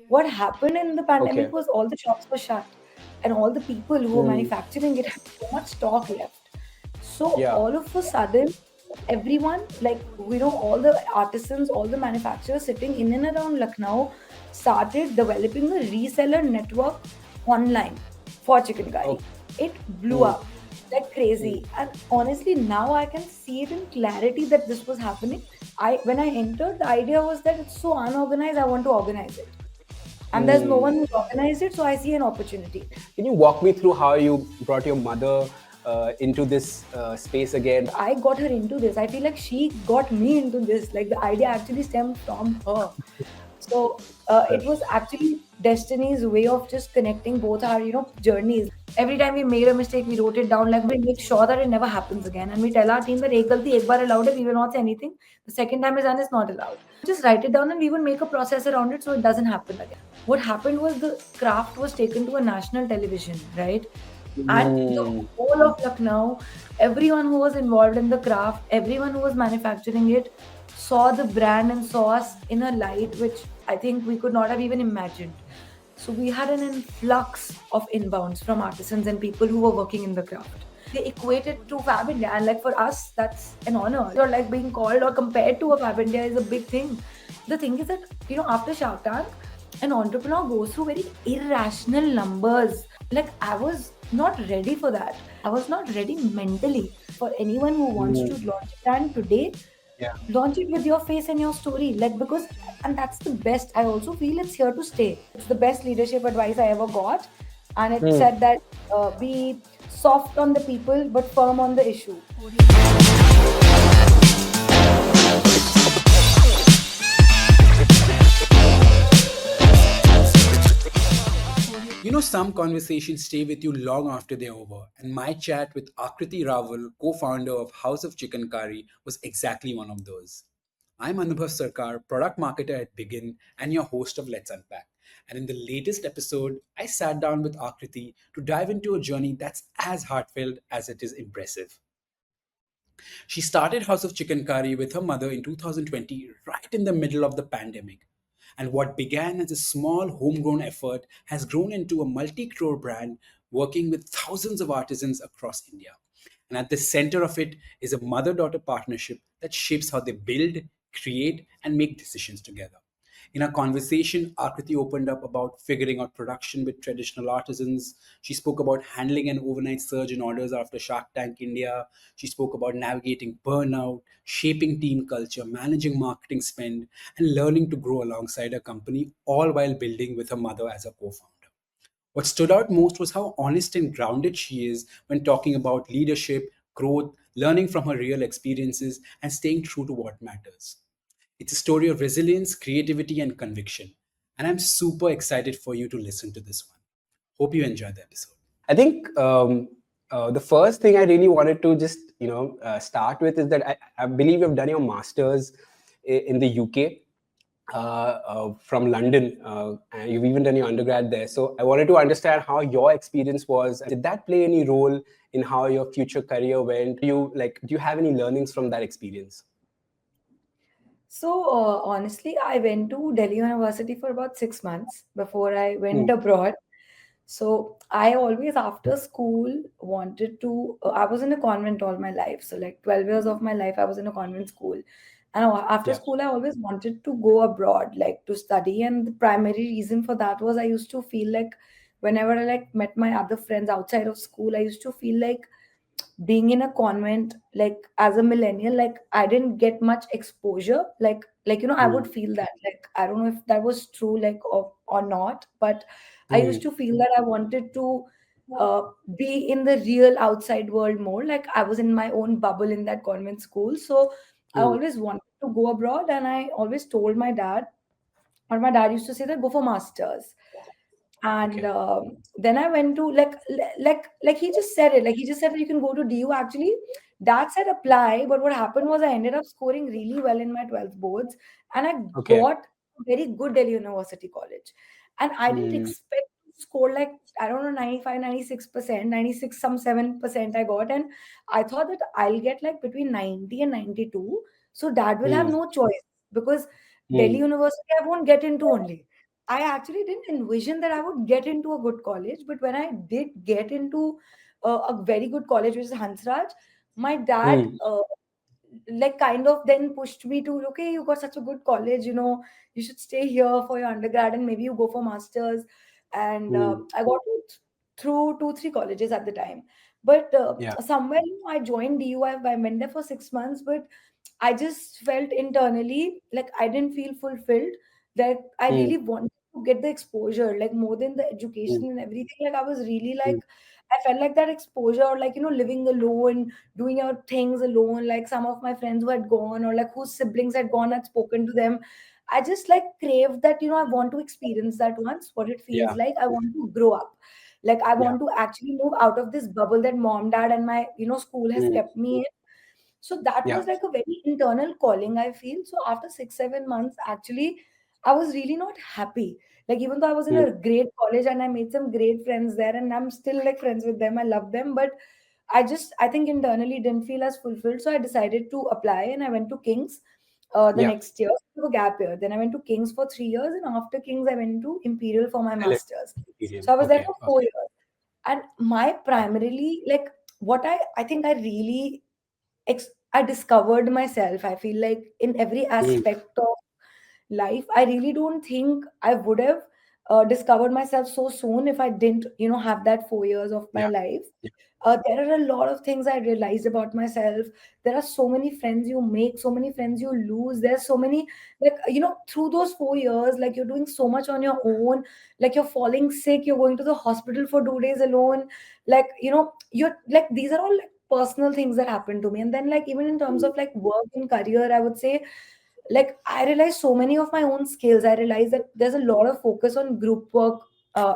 What happened in the pandemic Okay. was all the shops were shut, and all the people who were Mm, manufacturing it had so much stock left. So yeah. all of a sudden, everyone, like, all the artisans, all the manufacturers sitting in and around Lucknow started developing a reseller network online for chicken Okay. curry. It blew Mm, up like mm, crazy. And honestly, now I can see it in clarity that this was happening. When I entered, the idea was that it's so unorganized, I want to organize it. And there's no mm. one who's organized it, so I see an opportunity. Can you walk me through how you brought your mother into this space again? I got her into this. I feel like she got me into this. Like, the idea actually stemmed from her. So it was actually destiny's way of just connecting both our, journeys. Every time we made a mistake, we wrote it down. Like, we make sure that it never happens again. And we tell our team that ek galti ek bar allowed है, we will not say anything. The second time is done, is not allowed. Just write it down and we will make a process around it so it doesn't happen again. What happened was the craft was taken to a national television, right? And the Mm, whole of Lucknow, everyone who was involved in the craft, everyone who was manufacturing it, saw the brand and saw us in a light which I think we could not have even imagined. So we had an influx of inbounds from artisans and people who were working in the craft. They equate it to Fab India, and like for us, that's an honor. Or like being called or compared to a Fab India is a big thing. The thing is that, after Shark Tank, an entrepreneur goes through very irrational numbers. Like, I was not ready for that. I was not ready mentally. For anyone who wants to mm, launch a brand today, yeah. launch it with your face and your story. Like, because, and that's the best. I also feel it's here to stay. It's the best leadership advice I ever got. And it Mm. said that be soft on the people but firm on the issue. You know, some conversations stay with you long after they're over, and my chat with Aakriti Rawal, co founder of House of Chikankari, was exactly one of those. I'm Anubhav Sarkar, product marketer at Begin, and your host of Let's Unpack. And in the latest episode, I sat down with Aakriti to dive into a journey that's as heartfelt as it is impressive. She started House of Chicken Curry with her mother in 2020, right in the middle of the pandemic. And what began as a small homegrown effort has grown into a multi crore brand working with thousands of artisans across India. And at the center of it is a mother daughter partnership that shapes how they build, create, and make decisions together. In our conversation, Akriti opened up about figuring out production with traditional artisans. She spoke about handling an overnight surge in orders after Shark Tank India. She spoke about navigating burnout, shaping team culture, managing marketing spend, and learning to grow alongside a company, all while building with her mother as a co founder. What stood out most was how honest and grounded she is when talking about leadership, growth, learning from her real experiences, and staying true to what matters. It's a story of resilience, creativity, and conviction. And I'm super excited for you to listen to this one. Hope you enjoy the episode. I think the first thing I really wanted to just start with is that I believe you've done your masters in the UK from London, and you've even done your undergrad there. So I wanted to understand how your experience was. Did that play any role in how your future career went? Do you have any learnings from that experience? So, honestly, I went to Delhi University for about 6 months before I went Mm. abroad. So, I always, after school, wanted to. I was in a convent all my life. So, like 12 years of my life, I was in a convent school. And after Yeah. school, I always wanted to go abroad, like to study. And the primary reason for that was I used to feel like whenever I like met my other friends outside of school, I used to feel like being in a convent, like as a millennial, like I didn't get much exposure, I would Mm. feel that, like, I don't know if that was true, like, or not, but I used Mm. to feel that I wanted to uh, be in the real outside world more. Like, I was in my own bubble in that convent school, so I Mm. always wanted to go abroad, and I always told my dad, or my dad used to say that go for masters. And Okay. then I went to, like he just said it, like he just said that you can go to DU. Actually, dad said apply, but what happened was I ended up scoring really well in my 12th boards, and I Okay. got a very good Delhi University college. And I didn't Mm. expect to score, like, I don't know, 95, 96%, 96 some 7% I got. And I thought that I'll get like between 90 and 92. So dad will have Mm. no choice, because Delhi Mm. University I won't get into only. I actually didn't envision that I would get into a good college, but when I did get into a very good college, which is Hansraj, my dad Hmm. like kind of then pushed me to, okay, you got such a good college, you should stay here for your undergrad and maybe you go for masters. And Hmm. I got through 2 3 colleges at the time, but Yeah. somewhere I joined DU. I went there for 6 months, but I just felt internally like I didn't feel fulfilled, that I Hmm. really wanted to get the exposure, like more than the Hmm. education and everything. Like I was really like, Hmm. I felt like that exposure, or like, living alone, doing your things alone. Like some of my friends who had gone, or like whose siblings had gone, had spoken to them. I just like craved that, I want to experience that once, what it feels Yeah. like. I want to grow up. Like I Yeah. want to actually move out of this bubble that mom, dad, and my, school has Hmm. kept me in. So that Yeah. was like a very internal calling, I feel. So after 6 7 months, actually, I was really not happy. Like even though I was in Hmm. a great college and I made some great friends there, and I'm still like friends with them, I love them, but I think internally didn't feel as fulfilled. So I decided to apply and I went to King's the Yeah. next year, to a gap year. Then I went to King's for 3 years, and after King's I went to Imperial for my LS master's. Imperial. So I was there Okay. for Okay. 4 years. And my primarily, like, what I think I really I discovered myself. I feel like in every Hmm. aspect of life, I really don't think I would have discovered myself so soon if I didn't, have that 4 years of my Yeah. life. Yeah. There are a lot of things I realized about myself. There are so many friends you make, so many friends you lose. There's so many, like, through those 4 years, like you're doing so much on your own. Like you're falling sick, you're going to the hospital for 2 days alone. Like, you're like, these are all like personal things that happened to me. And then, like, even in terms Hmm. of like work and career, I would say, like, I realized so many of my own skills. I realized that there's a lot of focus on group work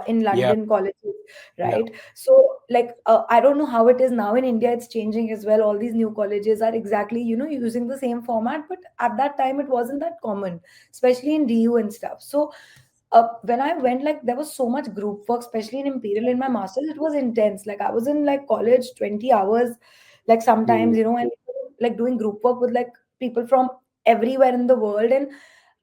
in Yeah. London colleges, Yeah. right? So, like, I don't know how it is now in India. It's changing as well. All these new colleges are exactly, using the same format, but at that time it wasn't that common, especially in DU and stuff. So when I went, like, there was so much group work, especially in Imperial in my master's. It was intense. Like I was in like college 20 hours, like Hmm. sometimes, and like doing group work with like people from everywhere in the world. And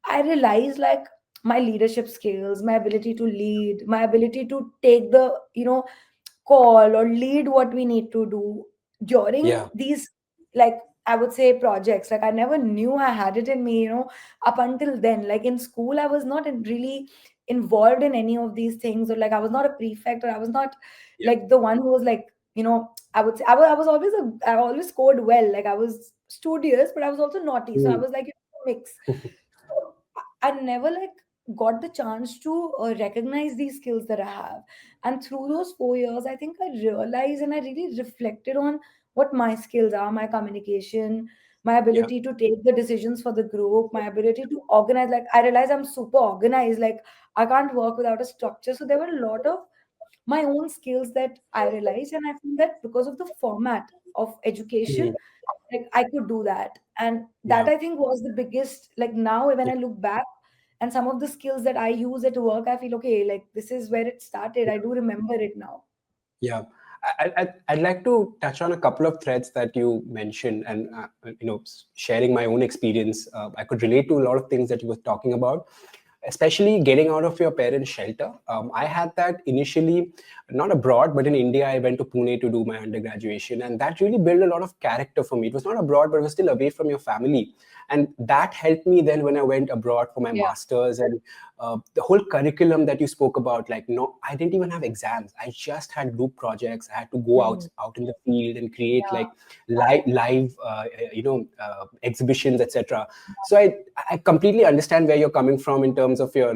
I realized, like, my leadership skills, my ability to lead, my ability to take the, call or lead what we need to do during Yeah. these, like, I would say, projects. Like I never knew I had it in me, up until then. Like in school I was not really involved in any of these things, or like I was not a prefect, or I was not Yeah. like the one who was like, I would say I was always I always scored well. Like I was studious, but I was also naughty, so I Hmm. was like, mix. So I never like got the chance to recognize these skills that I have. And through those 4 years, I think I realized and I really reflected on what my skills are: my communication, my Yeah. ability to take the decisions for the group, my ability to organize. Like I realized I'm super organized. Like I can't work without a structure. So there were a lot of my own skills that I realized. And I feel that because of the format of education, Hmm. like I could do that. And that, Yeah. I think, was the biggest, like, now when Yeah. I look back and some of the skills that I use at work, I feel, okay, like this is where it started. I do remember it now. Yeah, I'd like to touch on a couple of threads that you mentioned, and sharing my own experience. I could relate to a lot of things that you were talking about, especially getting out of your parents' shelter. I had that initially, not abroad, but in India. I went to Pune to do my undergraduation, and that really built a lot of character for me. It was not abroad, but it was still away from your family, and that helped me then when I went abroad for my Yeah. masters. And the whole curriculum that you spoke about, like, no, I didn't even have exams. I just had group projects. I had to go Hmm. out in the field and create Yeah. like live exhibitions, etc. So I completely understand where you're coming from in terms of your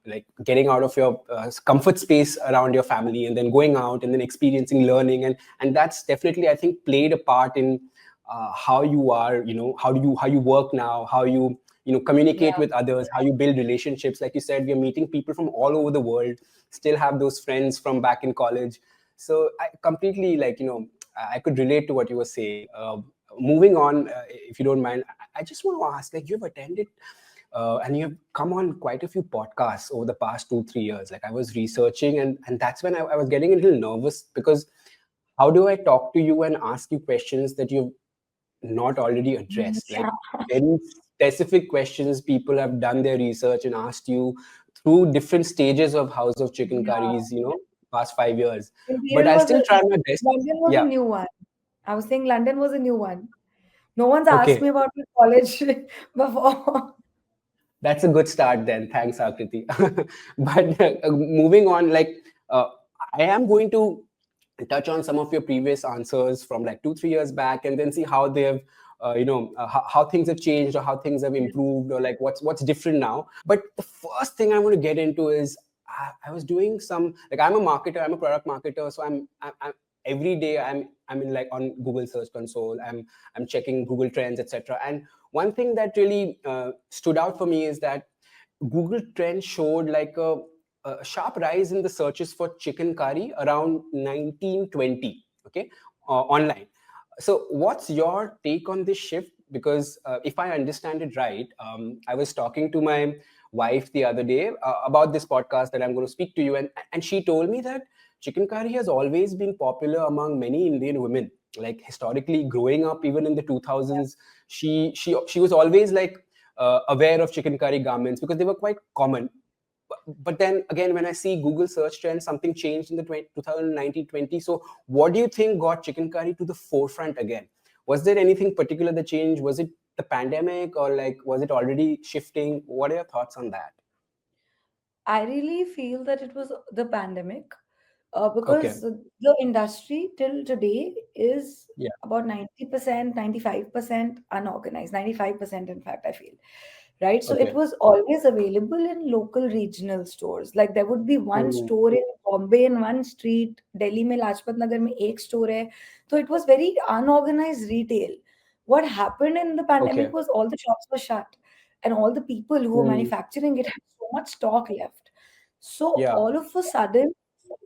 like getting out of your comfort space around your family and then going out and then experiencing learning, and that's definitely, I think, played a part in how you are, how you work now, how you communicate Yeah. with others, how you build relationships. Like you said, we're meeting people from all over the world, still have those friends from back in college. So I completely, like, I could relate to what you were saying. Moving on, if you don't mind, I just want to ask, like, you've attended and you've come on quite a few podcasts over the past 2 3 years. Like, I was researching, and that's when I was getting a little nervous, because how do I talk to you and ask you questions that you've not already Mm, addressed? yeah. Like, very specific questions people have done their research and asked you through different stages of House of Yeah. Chikankari's, past 5 years. But Imperial I'll was still a try my best. London was a Yeah. new one. I was saying London was a new one. No one's asked Okay. me about my college before. That's a good start then. Thanks, Akriti. But moving on, uh, I am going to touch on some of your previous answers from like 2 3 years back, and then see how they've how things have changed, or how things have improved, or like what's different now. But the first thing I want to get into is I was doing some, like, I'm a marketer, I'm a product marketer, so I'm every day I'm in, like, on Google Search Console, I'm checking Google Trends, etc. And one thing that really stood out for me is that Google Trends showed like a sharp rise in the searches for chicken curry around 1920. Okay, online. So, what's your take on this shift? Because if I understand it right, I was talking to my wife the other day about this podcast that I'm going to speak to you, and she told me that chicken curry has always been popular among many Indian women. Like, historically, growing up, even in the 2000s, she was always like aware of chicken curry garments because they were quite common. But then again, when I see Google search trends, something changed in the 2019-20. So what do you think got chicken curry to the forefront again? Was there anything particular that changed? Was it the pandemic, or like was it already shifting? What are your thoughts on that? I really feel that it was the pandemic, Okay. because the industry till today is Yeah. about 90%, 95% unorganized, 95% in fact, I feel. Right? So it Okay. was always available in local regional stores. Like there would be one Mm, store in Bombay in one street, Delhi mein Lajpat Nagar mein ek store hai. So it was very unorganized retail. What happened in the pandemic okay. was all the shops were shut, and all the people who were Mm, manufacturing it had so much stock left. So yeah. all of a sudden,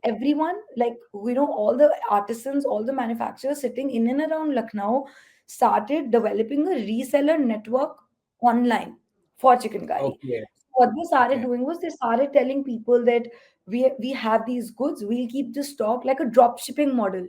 everyone, like, all the artisans, all the manufacturers sitting in and around Lucknow started developing a reseller network online for chicken curry. Okay. What they started Okay. doing was they started telling people that we have these goods, we'll keep the stock, like a drop shipping model,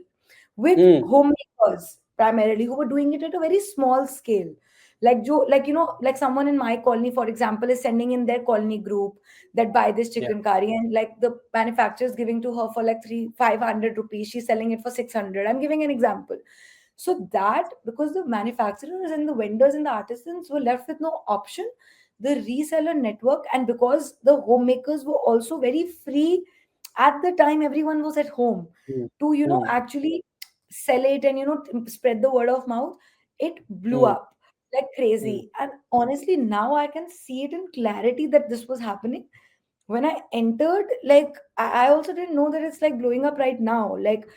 with Mm, homemakers primarily who were doing it at a very small scale. Like Joe, like like someone in my colony, for example, is sending in their colony group that buy this yeah. chicken curry, and like the manufacturer is giving to her for like 500 rupees, she's selling it for 600. I'm giving an example. So that, because the manufacturers and the vendors and the artisans were left with no option, the reseller network, and because the homemakers were also very free at the time, everyone was at home Mm, to mm, actually sell it and spread the word of mouth. It blew mm, up like mm, crazy, and honestly now I can see it in clarity that this was happening when I entered. Like I also didn't know that it's like blowing up right now. Like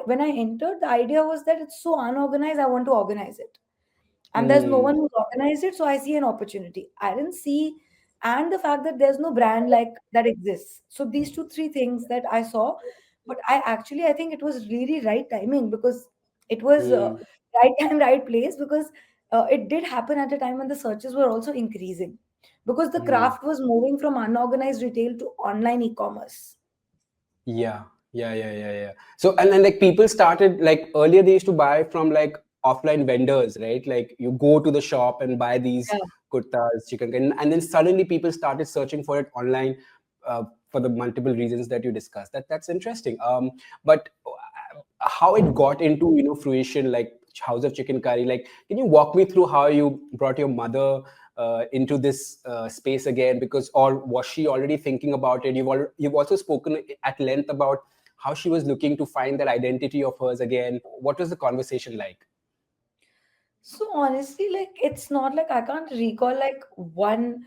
when I entered, the idea was that it's so unorganized, I want to organize it, and there's no mm, one who's organized it, so I see an opportunity. I didn't see, and the fact that there's no brand like that exists. So these two three things that I saw, but I think it was really right timing, because it was mm, right time, right place, because it did happen at a time when the searches were also increasing, because the mm. craft was moving from unorganized retail to online e-commerce. Yeah, yeah. So, and then, like, people started, like, earlier they used to buy from like offline vendors, right? Like you go to the shop and buy these Yeah. kurtas, chicken, and then suddenly people started searching for it online, for the multiple reasons that you discussed. That's interesting. But how it got into, fruition, like House of Chicken Curry. Like, can you walk me through how you brought your mother into this space again? Because, or was she already thinking about it? You've also spoken at length about how she was looking to find that identity of hers again. What was the conversation like? So honestly, like it's not like I can't recall like one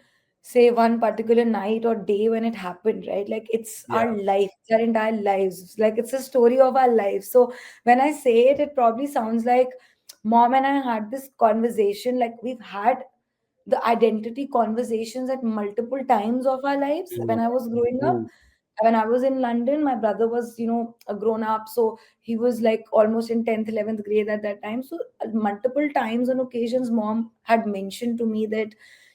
particular night or day when it happened, right? Like it's our Yeah. life, it's our entire lives. Like it's a story of our lives. So when I say it, it probably sounds like mom and I had this conversation. Like we've had the identity conversations at multiple times of our lives. When Mm, I was growing up, mm, when I was in London, my brother was, a grown up. So he was like almost in 10th, 11th grade at that time. So multiple times on occasions, mom had mentioned to me that,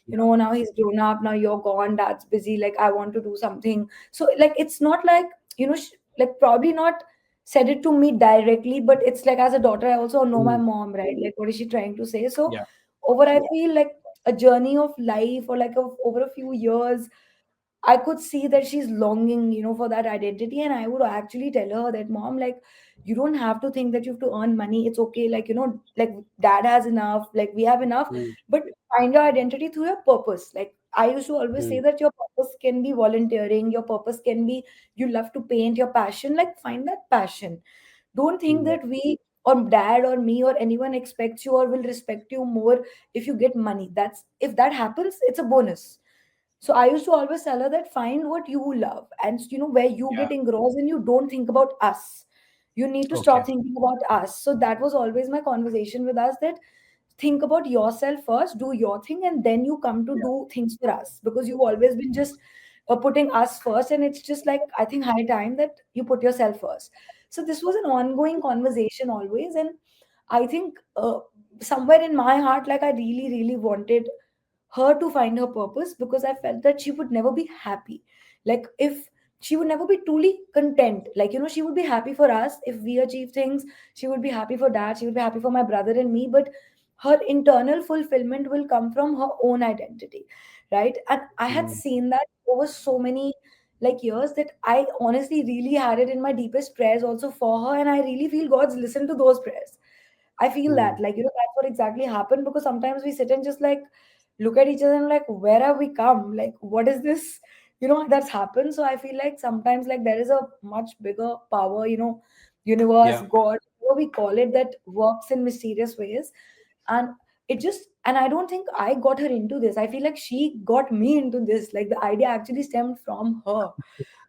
yeah. now he's grown up, now you're gone, dad's busy, like I want to do something. So like it's not like, like probably not said it to me directly, but it's like as a daughter, I also know my Mm, mom, right? Like what is she trying to say? So yeah. over, I feel like a journey of life, or like over a few years, I could see that she's longing, for that identity. And I would actually tell her that, Mom, like, you don't have to think that you have to earn money. It's okay. Like, like dad has enough, like we have enough, Mm, but find your identity through your purpose. Like, I used to always say mm, that your purpose can be volunteering, your purpose can be you love to paint, your passion, like find that passion. Don't think mm, that we or dad or me or anyone expects you or will respect you more if you get money. That's if that happens, it's a bonus. So I used to always tell her that find what you love and where you yeah. get engrossed and you don't think about us. You need to Okay. stop thinking about us. So that was always my conversation with us, that think about yourself first, do your thing, and then you come to Yeah. do things for us, because you've always been just putting us first. And it's just like, I think, high time that you put yourself first. So this was an ongoing conversation always. And I think somewhere in my heart, like I really, really wanted her to find her purpose, because I felt that she would never be happy. Like, if she would never be truly content, like, she would be happy for us if we achieve things. She would be happy for dad, she would be happy for my brother and me, but her internal fulfillment will come from her own identity, right? And I had Mm, seen that over so many like years, that I honestly really had it in my deepest prayers also for her, and I really feel God's listened to those prayers. I feel that, mm, like, that's what exactly happened, because sometimes we sit and just like look at each other and like, where have we come? Like, what is this? That's happened. So I feel like sometimes, like, there is a much bigger power, universe, yeah. God, whatever we call it, that works in mysterious ways. And and I don't think I got her into this. I feel like she got me into this. Like, the idea actually stemmed from her.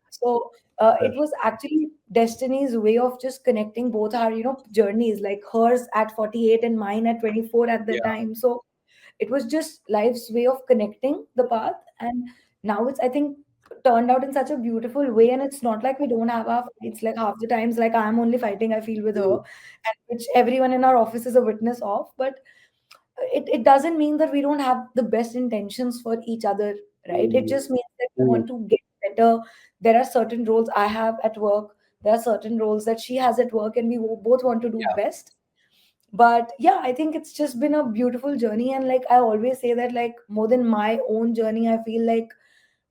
So Uh, it was actually destiny's way of just connecting both our, journeys, like hers at 48 and mine at 24 at the yeah. time. So it was just life's way of connecting the path. And now it's, I think, turned out in such a beautiful way. And it's not like we don't have our fights. Like, half the times, like, I'm only fighting, I feel, with her, Mm, and which everyone in our office is a witness of. But it doesn't mean that we don't have the best intentions for each other, right? It mm, just means that we mm, want to get better. There are certain roles I have at work, there are certain roles that she has at work, and we both want to do yeah. best. But yeah, I think it's just been a beautiful journey. And like I always say that, like, more than my own journey, I feel like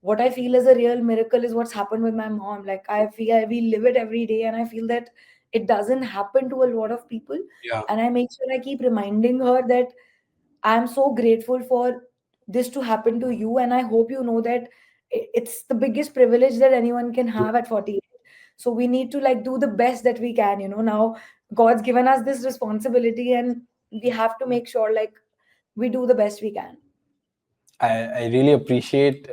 what I feel is a real miracle is what's happened with my mom. Like, I feel we live it every day, and I feel that it doesn't happen to a lot of people. Yeah. And I make sure I keep reminding her that I'm so grateful for this to happen to you. And I hope you know that it's the biggest privilege that anyone can Mm, have at 48. So we need to like do the best that we can. Now God's given us this responsibility, and we have to make sure like we do the best we can. I really appreciate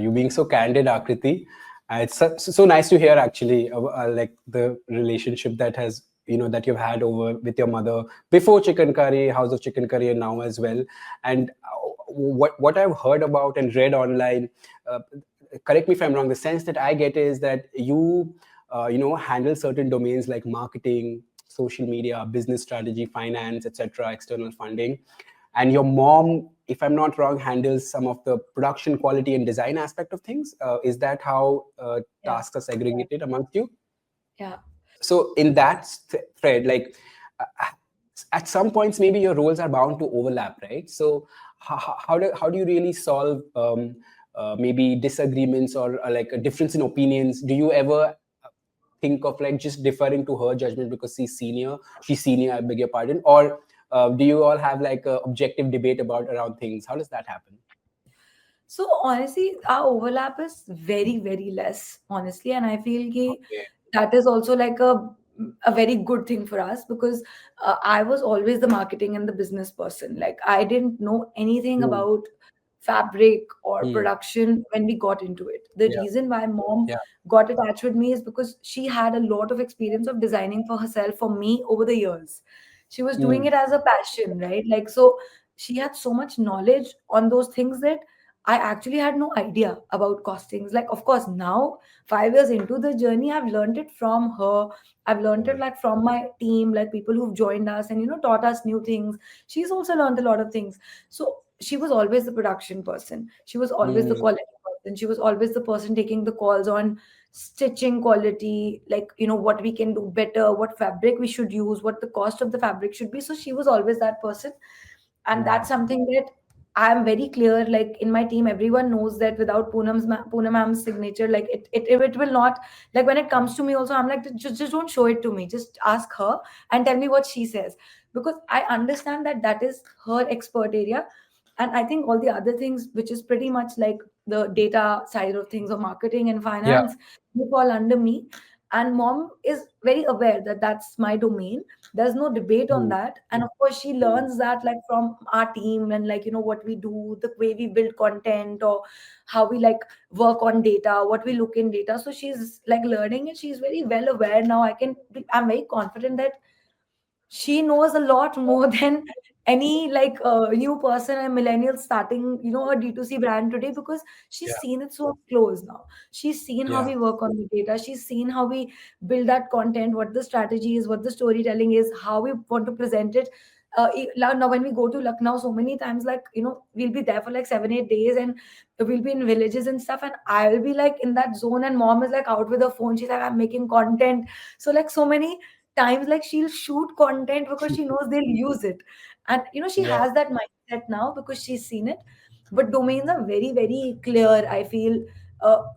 you being so candid, Akriti. It's so nice to hear actually, like the relationship that has that you've had over with your mother before Chicken Curry, House of Chicken Curry, and now as well. And what I've heard about and read online, uh, correct me if I'm wrong. The sense that I get is that you handle certain domains like marketing, social media, business strategy, finance, etc., external funding, and your mom, if I'm not wrong, handles some of the production quality and design aspect of things. Is that how Yeah. tasks are segregated amongst you? Yeah. So in that thread, like uh, at some points maybe your roles are bound to overlap, right? So how do you really solve maybe disagreements or like a difference in opinions? Do you ever think of like just deferring to her judgment because she's senior, I beg your pardon, or do you all have like a objective debate about around things? How does that happen? So honestly, our overlap is very, very less, honestly, and I feel Okay. that is also like a very good thing for us, because I was always the marketing and the business person. Like, I didn't know anything Hmm. about fabric or Hmm. production when we got into it. The Yeah. reason why mom Yeah. got attached with me is because she had a lot of experience of designing for herself, for me, over the years. She was doing Hmm. it as a passion, right? Like, so she had so much knowledge on those things that I actually had no idea about costings. Like, of course, now 5 years into the journey, I've learned it from her. I've learned it Hmm. like from my team, like people who've joined us and taught us new things. She's also learned a lot of things. So she was always the production person. She was always the Hmm. quality person. She was always the person taking the calls on stitching quality, like what we can do better, what fabric we should use, what the cost of the fabric should be. So she was always that person, and Hmm. that's something that I'm very clear, like in my team, everyone knows that without Poonam ma'am's signature, like it will not, like when it comes to me also, I'm like, just don't show it to me. Just ask her and tell me what she says. Because I understand that that is her expert area. And I think all the other things, which is pretty much like the data side of things or marketing and Yeah. finance, they fall under me. And mom is very aware that that's my domain. There's no debate on Mm, that. And of course she mm, learns that like from our team, and like, what we do, the way we build content, or how we like work on data, what we look in data. So she's like learning, and she's very well aware now. I'm very confident that she knows a lot more than any like new person and millennial starting, a D2C brand today, because she's yeah. seen it so close now. She's seen how Yeah. we work on the data. She's seen how we build that content, what the strategy is, what the storytelling is, how we want to present it. Now when we go to Lucknow so many times, like, we'll be there for like 7 8 days, and we'll be in villages and stuff, and I'll be like in that zone, and mom is like out with her phone. She's like, I'm making content. So like so many times, like she'll shoot content because she knows they'll use it. And she Yeah. has that mindset now because she's seen it. But domains are very very clear, I feel.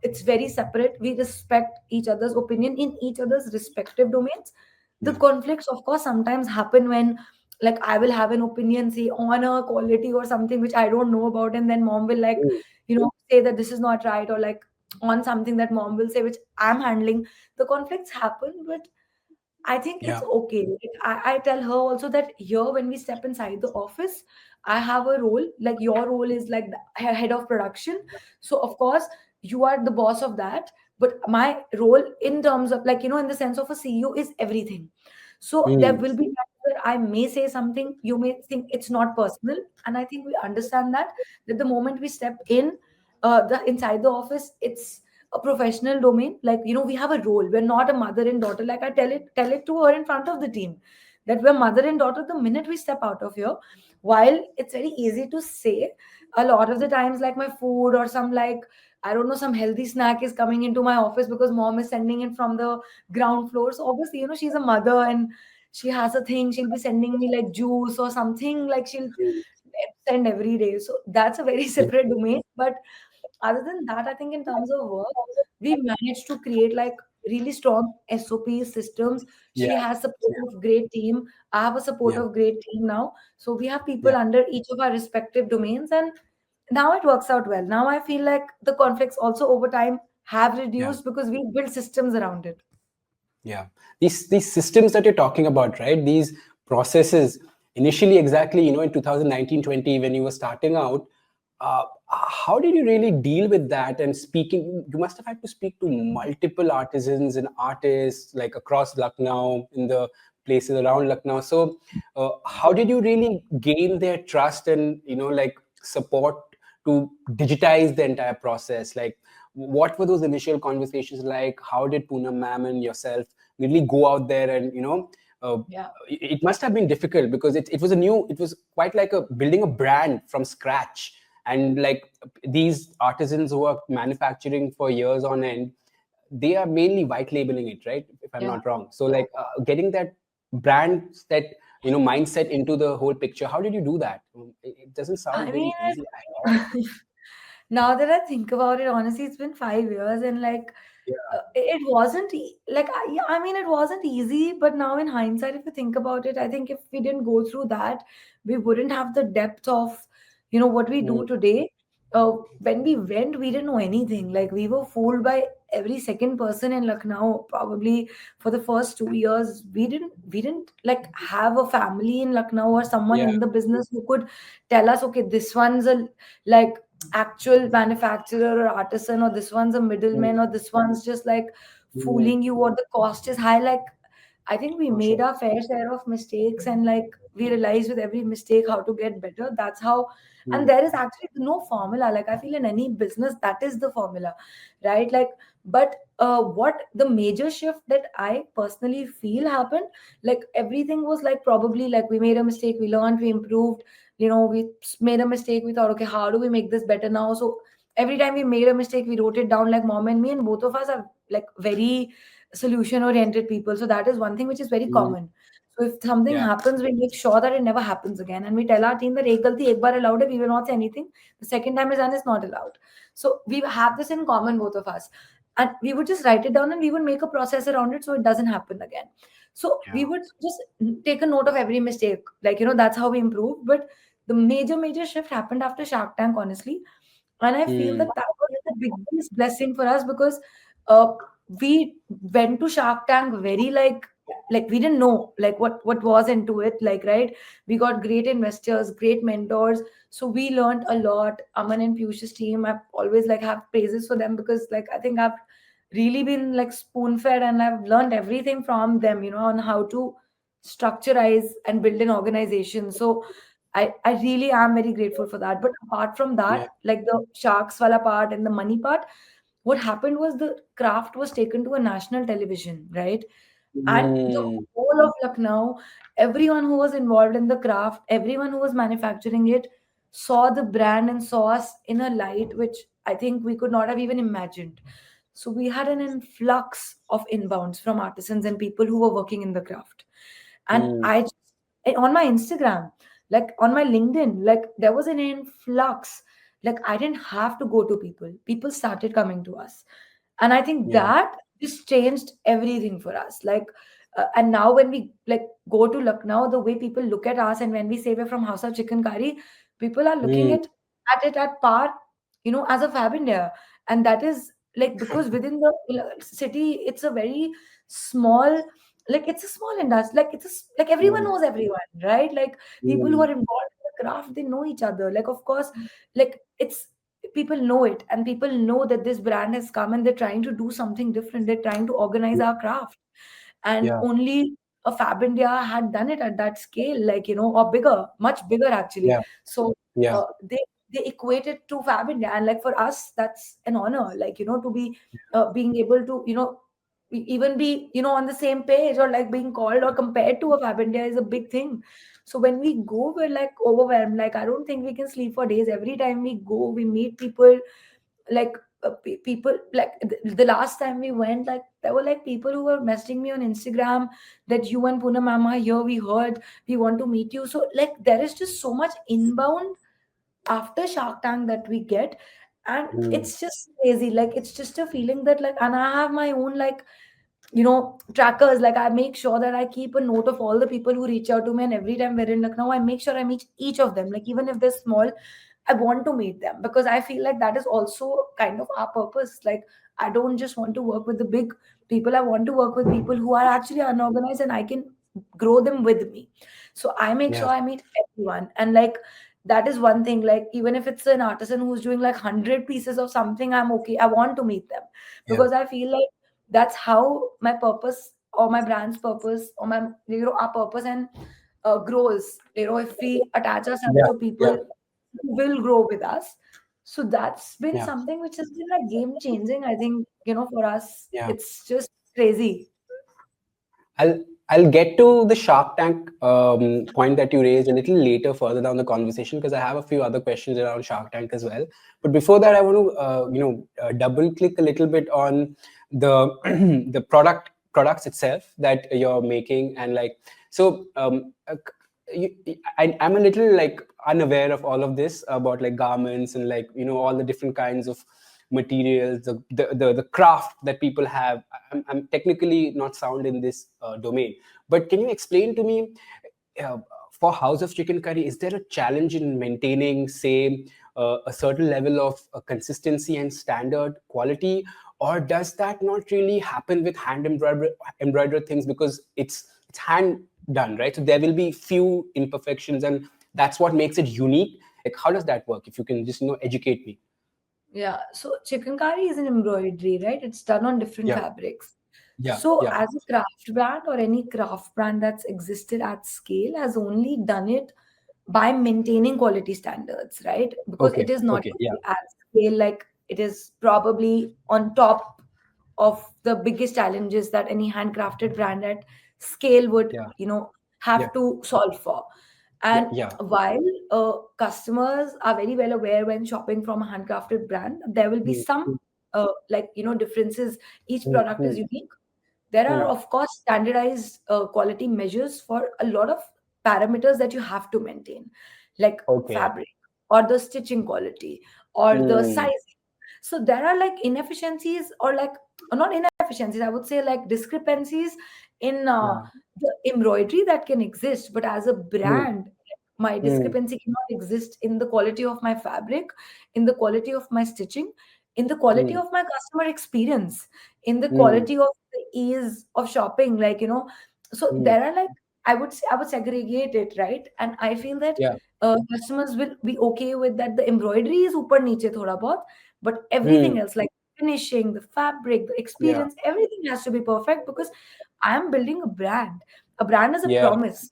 It's very separate. We respect each other's opinion in each other's respective domains. The Yeah. conflicts of course sometimes happen when, like, I will have an opinion, say, on a quality or something which I don't know about, and then mom will like, Mm, say that this is not right, or like on something that mom will say which I'm handling. The conflicts happen, but I think it's yeah. okay. Like, I tell her also that here, when we step inside the office, I have a role. Like, your role is like the head of production. So, of course, you are the boss of that. But my role, in terms of, like, in the sense of a CEO, is everything. So, there Mm, will be times where I may say something, you may think it's not personal. And I think we understand that the moment we step in, the inside the office, it's a professional domain. Like, we have a role. We're not a mother and daughter. Like, I tell it to her in front of the team, that we're mother and daughter the minute we step out of here. While it's very easy to say, a lot of the times, like, my food or some, like, I don't know, some healthy snack is coming into my office because mom is sending it from the ground floor. So obviously, she's a mother, and she has a thing. She'll be sending me like juice or something, like she'll mm, send every day. So that's a very yeah. separate domain. But other than that, I think in terms of work, we managed to create like really strong SOP systems. She Yeah. has support of great team. I have a support Yeah. of great team now. So we have people Yeah. under each of our respective domains, and now it works out well. Now I feel like the conflicts also over time have Yeah. reduced because we built systems around it. Yeah, these systems that you're talking about, right? These processes initially, exactly, in 2019-20, when you were starting out, how did you really deal with that? And speaking, you must have had to speak to multiple artisans and artists like across Lucknow, in the places around Lucknow. So, how did you really gain their trust and like support to digitize the entire process? Like, what were those initial conversations like? How did Poonam ma'am and yourself really go out there and Yeah. it must have been difficult because it was quite like a building a brand from scratch, and like these artisans who are manufacturing for years on end, they are mainly white labeling it, right, if I'm Yeah. not wrong. So like getting that brand, that mindset into the whole picture, how did you do that? It doesn't sound I mean, very easy at all. now that I think about it, honestly, it's been 5 years, and like, Yeah. it wasn't like, yeah, I mean, it wasn't easy. But now in hindsight, if you think about it, I think if we didn't go through that, we wouldn't have the depth of what we do Mm, today. When we went, we didn't know anything. Like, we were fooled by every second person in Lucknow. Probably for the first 2 years, we didn't like have a family in Lucknow or someone yeah. in the business who could tell us, okay, this one's a like actual manufacturer or artisan, or this one's a Mm, middleman, or this one's just like mm, fooling you, or the cost is high. Like, I think we for made sure. our fair share of mistakes, and like we realized with every mistake how to get better. That's how. And Mm, there is actually no formula. Like, I feel in any business that is the formula, right? Like, but what the major shift that I personally feel happened, like everything was like, probably like we made a mistake, we learned, we improved. We made a mistake, we thought, okay, how do we make this better now? So every time we made a mistake, we wrote it down, like mom and me, and both of us are like very solution oriented people. So that is one thing which is very mm, common. So if something Yeah. happens, we make sure that it never happens again. And we tell our team that ek galti ek bar allowed hai, we will not say anything. The second time is done, is not allowed. So we have this in common, both of us. And we would just write it down and we would make a process around it so it doesn't happen again. So we Yeah. would just take a note of every mistake. Like, that's how we improve. But the major shift happened after Shark Tank, honestly. And I feel Mm. that that was the biggest blessing for us because uh, we went to Shark Tank very like we didn't know like what was into it, like, right. We got great investors, great mentors, so we learned a lot. Aman and Piyush's team, I've always like have praises for them because like I think I've really been like spoon fed and I've learned everything from them, on how to structureize and build an organization. So I really am very grateful for that. But apart from Yeah. that, like the sharks wala part and the money part, what happened was the craft was taken to a national television, right? And the Mm. whole of Lucknow, everyone who was involved in the craft, everyone who was manufacturing it, saw the brand and saw us in a light which I think we could not have even imagined. So we had an influx of inbounds from artisans and people who were working in the craft. And Mm. I just, on my Instagram, like on my LinkedIn, like there was an influx. Like I didn't have to go to people. People started coming to us. And I think Yeah. that just changed everything for us. Like, and now when we like go to Lucknow, the way people look at us, and when we say we're from House of Chikankari, people are looking Mm. at it at par, as a Fab India. And that is like because within the city, it's a very small, like it's a small industry, like like everyone Mm. knows everyone, right? Like people who are Mm. involved in the craft, they know each other. Like of course, like it's people know it, and people know that this brand has come and they're trying to do something different. They're trying to organize our craft, and Yeah. only a Fab India had done it at that scale, like or bigger, much bigger actually. Yeah. So Yeah. they equate it to Fab India, and like for us, that's an honor, like to be being able to even be on the same page, or like being called or compared to a Fab India is a big thing. So when we go, we're like overwhelmed. Like I don't think we can sleep for days. Every time we go, we meet people, like people like the last time we went, like there were like people who were messaging me on Instagram that you and Poonam mama here, we heard, we want to meet you. So like there is just so much inbound after Shark Tank that we get, and Mm. it's just crazy. Like it's just a feeling that like, and I have my own like trackers. Like I make sure that I keep a note of all the people who reach out to me, and every time we're in Lucknow, I make sure I meet each of them. Like even if they're small, I want to meet them because I feel like that is also kind of our purpose. Like I don't just want to work with the big people. I want to work with people who are actually unorganized and I can grow them with me. So I make sure Yeah. I meet everyone. And like that is one thing. Like even if it's an artisan who's doing like 100 pieces of something, I'm okay. I want to meet them Yeah. because I feel like that's how my purpose or my brand's purpose or my our purpose and grows. If we attach ourselves Yeah. to Yeah. people who will grow with us. So that's been Yeah. something which has been like game changing. I think for us, Yeah. it's just crazy. I'll I'll get to the Shark Tank point that you raised a little later, further down the conversation, because I have a few other questions around Shark Tank as well. But before that, I want to double click a little bit on the the products itself that you're making, and like so. I'm a little like unaware of all of this about like garments and like all the different kinds of materials, the craft that people have. I'm technically not sound in this domain, but can you explain to me, uh, for House of Chicken Curry, is there a challenge in maintaining, say, a certain level of consistency and standard quality, or does that not really happen with hand embroidered things because it's hand done, right? So there will be few imperfections, and that's what makes it unique. Like, how does that work? If you can just educate me. Yeah. So Chikankari is an embroidery, right? It's done on different Yeah, fabrics. yeah, So yeah, as a craft brand or any craft brand that's existed at scale has only done it by maintaining quality standards, right? Because okay, it is not okay, yeah, at scale, like it is probably on top of the biggest challenges that any handcrafted brand at scale would, yeah, yeah, have to solve for. yeah, And yeah. while customers are very well aware when shopping from a handcrafted brand, there will be Mm, some differences. Each mm, product is mm, unique, There are, Hmm. of course, standardized quality measures for a lot of parameters that you have to maintain, like Okay. fabric or the stitching quality or the Hmm. size. So there are like inefficiencies, or like, or not inefficiencies, I would say like discrepancies in Yeah. the embroidery that can exist. But as a Hmm. brand, my Hmm. discrepancy cannot exist in the quality of my fabric, in the quality of my stitching, in the quality Hmm. of my customer experience, in the Hmm. quality of the ease of shopping, like, so Hmm. there are like, I would segregate it, right? And I feel that Yeah. customers will be okay with that. The embroidery is upar niche thoda bahut, but everything Hmm. else, like finishing, the fabric, the Yeah. experience, everything has to be perfect, because I am building a brand. A brand is a Yeah. promise.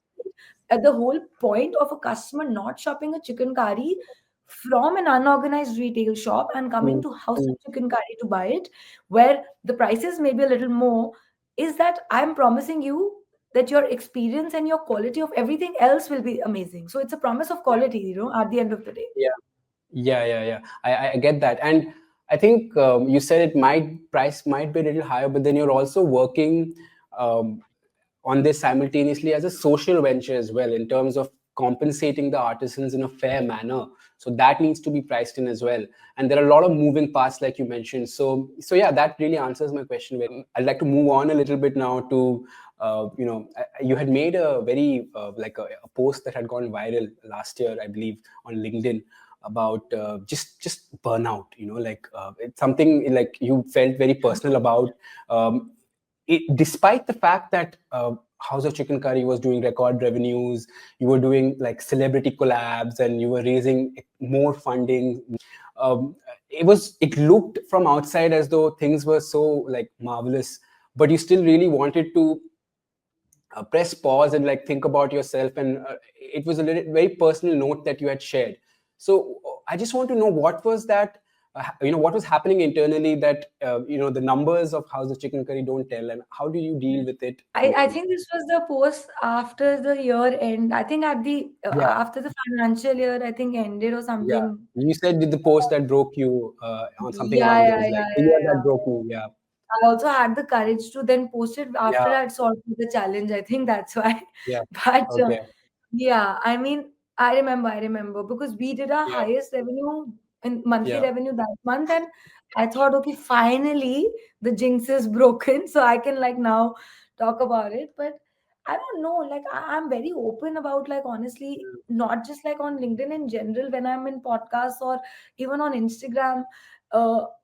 At the whole point of a customer not shopping a chicken curry from an unorganized retail shop and coming Hmm. to House Hmm. of Chicken Curry to buy it, where the prices may be a little more, is that I'm promising you that your experience and your quality of everything else will be amazing. So it's a promise of quality, at the end of the day. Yeah. Yeah. I get that, and I think you said it might price might be a little higher, but then you're also working um, on this simultaneously as a social venture as well, in terms of compensating the artisans in a fair manner. So that needs to be priced in as well, and there are a lot of moving parts, like you mentioned. So yeah, that really answers my question. I'd like to move on a little bit now to you had made a very like a post that had gone viral last year, I believe, on LinkedIn, about just burnout. Like it's something like you felt very personal about. Despite the fact that House of Chicken Curry was doing record revenues, you were doing like celebrity collabs, and you were raising more funding. Um, it looked from outside as though things were so like marvelous, but you still really wanted to press pause and like think about yourself, and it was a little very personal note that you had shared. So I just want to know, what was that, what was happening internally, that the numbers of House of Chicken Curry don't tell, and how do you deal with it? I think this was the post after the year end. I think at the Yeah. after the financial year, I think ended or Yeah, something. you said the post that broke you, on something Yeah, along yeah, those lines, yeah, the year yeah, that yeah. broke you. Yeah. I also had the courage to then post it Yeah. after I'd solved the challenge. I think that's why. Yeah. But Okay. yeah, I mean, I remember because we did our Yeah. highest revenue in monthly Yeah. revenue that month, and I thought, okay, finally the jinx is broken, so I can like now talk about it. But I don't know, like I'm very open about, like, honestly, not just like on LinkedIn in general, when I'm in podcasts or even on Instagram,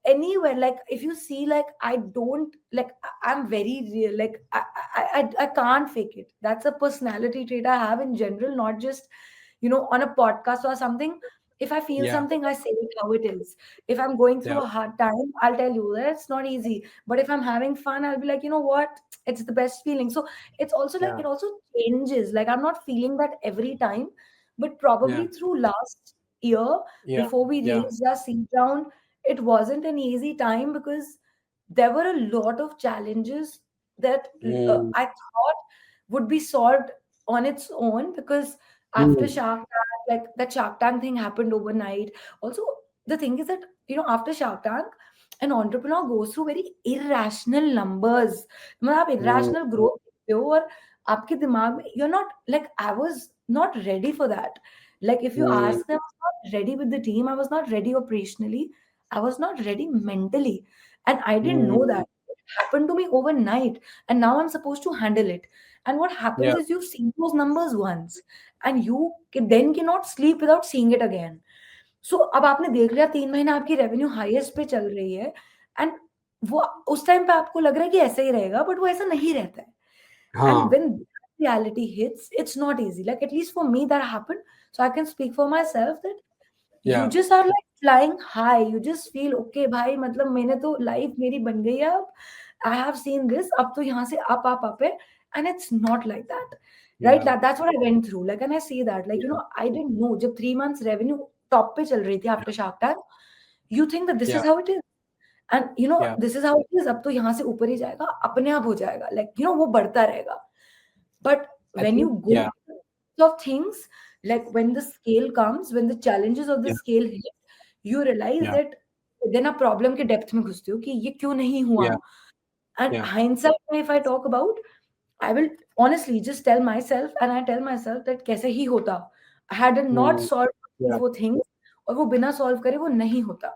anywhere. Like if you see, like I don't like I'm very real. Like I can't fake it. That's a personality trait I have in general, not just on a podcast or something. If I feel Yeah. something, I say it how it is. If I'm going through Yeah. a hard time, I'll tell you that it's not easy. But if I'm having fun, I'll be like, you know what? It's the best feeling. So it's also like Yeah. it also changes. Like I'm not feeling that every time, but Yeah. probably through last year, Yeah. before we Yeah. raised our seed round, it wasn't an easy time because there were a lot of challenges that Mm. I thought would be solved on its own, because after Mm. Shark Tank, like that Shark Tank thing happened overnight. Also, the thing is that, after Shark Tank, an entrepreneur goes through very irrational numbers. मतलब आप Mm. irrational growth देखते हो और आपके दिमाग में, you're not like, I was not ready for that. Like if you Mm. ask me, I was not ready with the team. I was not ready operationally. I was not ready mentally. And I didn't know Mm. that. It happened to me overnight. And now I'm supposed to handle it. And what happens Yeah. is you've seen those numbers once and you then cannot sleep without seeing it again. सो अब आपने देख लिया 3 महीने आपकी revenue highest पे चल रही है एंड वो उस टाइम पे आपको लग रहा है कि ऐसा ही रहेगा, बट वो ऐसा नहीं रहता है. And हाँ. when that reality hits, it's not easy. Like at least for me, that happened. So I can speak for myself that you Yeah. just are like flying high. You just feel okay, भाई मतलब मैंने तो life मेरी बन गई है अब. I have seen this. अब तो यहाँ से up है, and it's not like that, right? Yeah. That's what I went through. Like, and I see that, like, Yeah. I didn't know. जब 3 months revenue top पे चल रही थी after Shark Tank, you think that this Yeah. is how it is. And Yeah. this is how it is. अब तो यहाँ से ऊपर ही जाएगा, अपने आप हो जाएगा. Like, वो बढ़ता रहेगा. But I when think. you go Yeah. through of things, like when the scale comes, when the challenges of the Yeah. scale hit, you realize Yeah. that then आप प्रॉब्लम के डेप्थ में घुसते हो कि ये क्यों नहीं हुआ. Yeah. And Yeah. hindsight, if I talk about, I will honestly just tell myself, and I tell myself that कैसे ही होता, had I not Mm. solved Yeah. वो things, और वो बिना solve करे वो नहीं होता,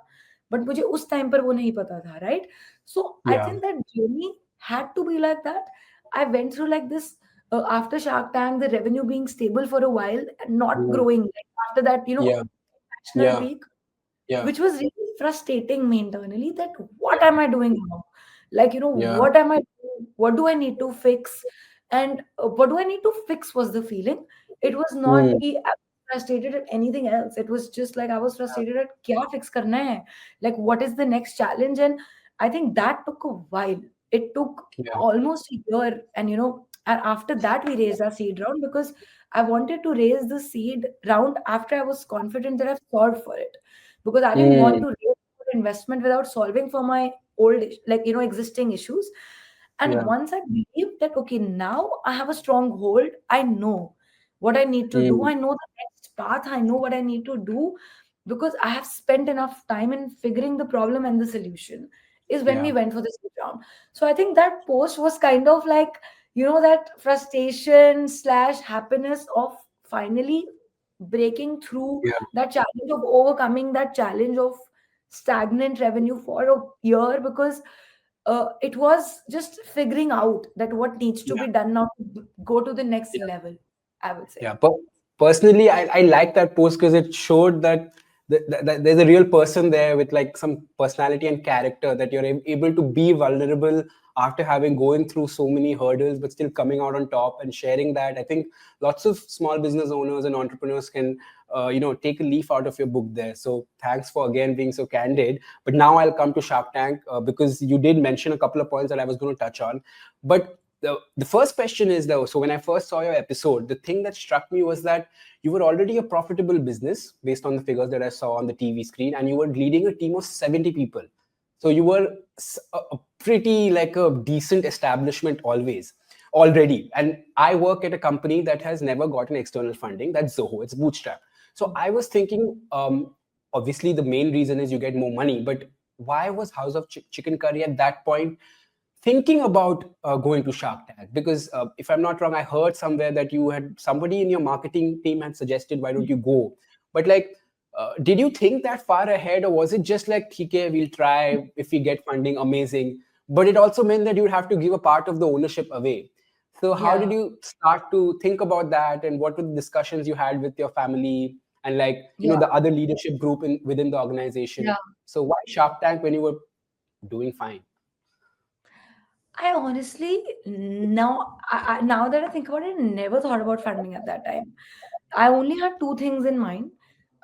but मुझे उस time पर वो नहीं पता था, right? So I Yeah. think that journey had to be like that. I went through like this, after Shark Tank, the revenue being stable for a while and not Mm. growing. Like after that, Yeah. national Yeah. peak, Yeah. which was really frustrating me internally, that what am I doing now? Like, Yeah. what am I doing? What do I need to fix? And what do I need to fix was the feeling. It was not Mm. ki I was frustrated at anything else. It was just like I was frustrated at kya fix karna hai? Like what is the next challenge? And I think that took a while. It took Yeah. almost a year. And and after that we raised our seed round, because I wanted to raise the seed round after I was confident that I've solved for it, because I didn't want Mm. to raise more investment without solving for my like existing issues. And Yeah. once I believed that, okay, now I have a strong hold, I know what I need to do, Mm. I know the next path, I know what I need to do, because I have spent enough time in figuring the problem and the solution, is when we Yeah. went for the sit down. So I think that post was kind of like, that frustration slash happiness of finally breaking through Yeah. that challenge, of overcoming that challenge of stagnant revenue for a year, because it was just figuring out that what needs to Yeah. be done now to go to the next Yeah. level, I would say. Yeah, personally, I like that post because it showed that, that there's a real person there with like some personality and character, that you're able to be vulnerable after having going through so many hurdles, but still coming out on top and sharing that. I think lots of small business owners and entrepreneurs can, take a leaf out of your book there. So thanks for again being so candid. But now I'll come to Shark Tank, because you did mention a couple of points that I was going to touch on. But the first question is, though, so when I first saw your episode, the thing that struck me was that you were already a profitable business based on the figures that I saw on the TV screen, and you were leading a team of 70 people. So you were a pretty like a decent establishment already. And I work at a company that has never gotten external funding. That's Zoho. It's bootstrap. So I was thinking, obviously the main reason is you get more money, but why was House of Chicken Curry at that point thinking about going to Shark Tank? Because if I'm not wrong, I heard somewhere that you had somebody in your marketing team had suggested, why don't you go? But like, did you think that far ahead, or was it just like, okay, we'll try, if we get funding, amazing? But it also meant that you'd have to give a part of the ownership away. So how did Yeah, you start to think about that, and what were the discussions you had with your family and like, yeah, the other leadership group within the yeah. organization? So why Shark Tank when you were doing fine? I honestly, now that I think about it, never thought about funding at that time. I only had two things in mind,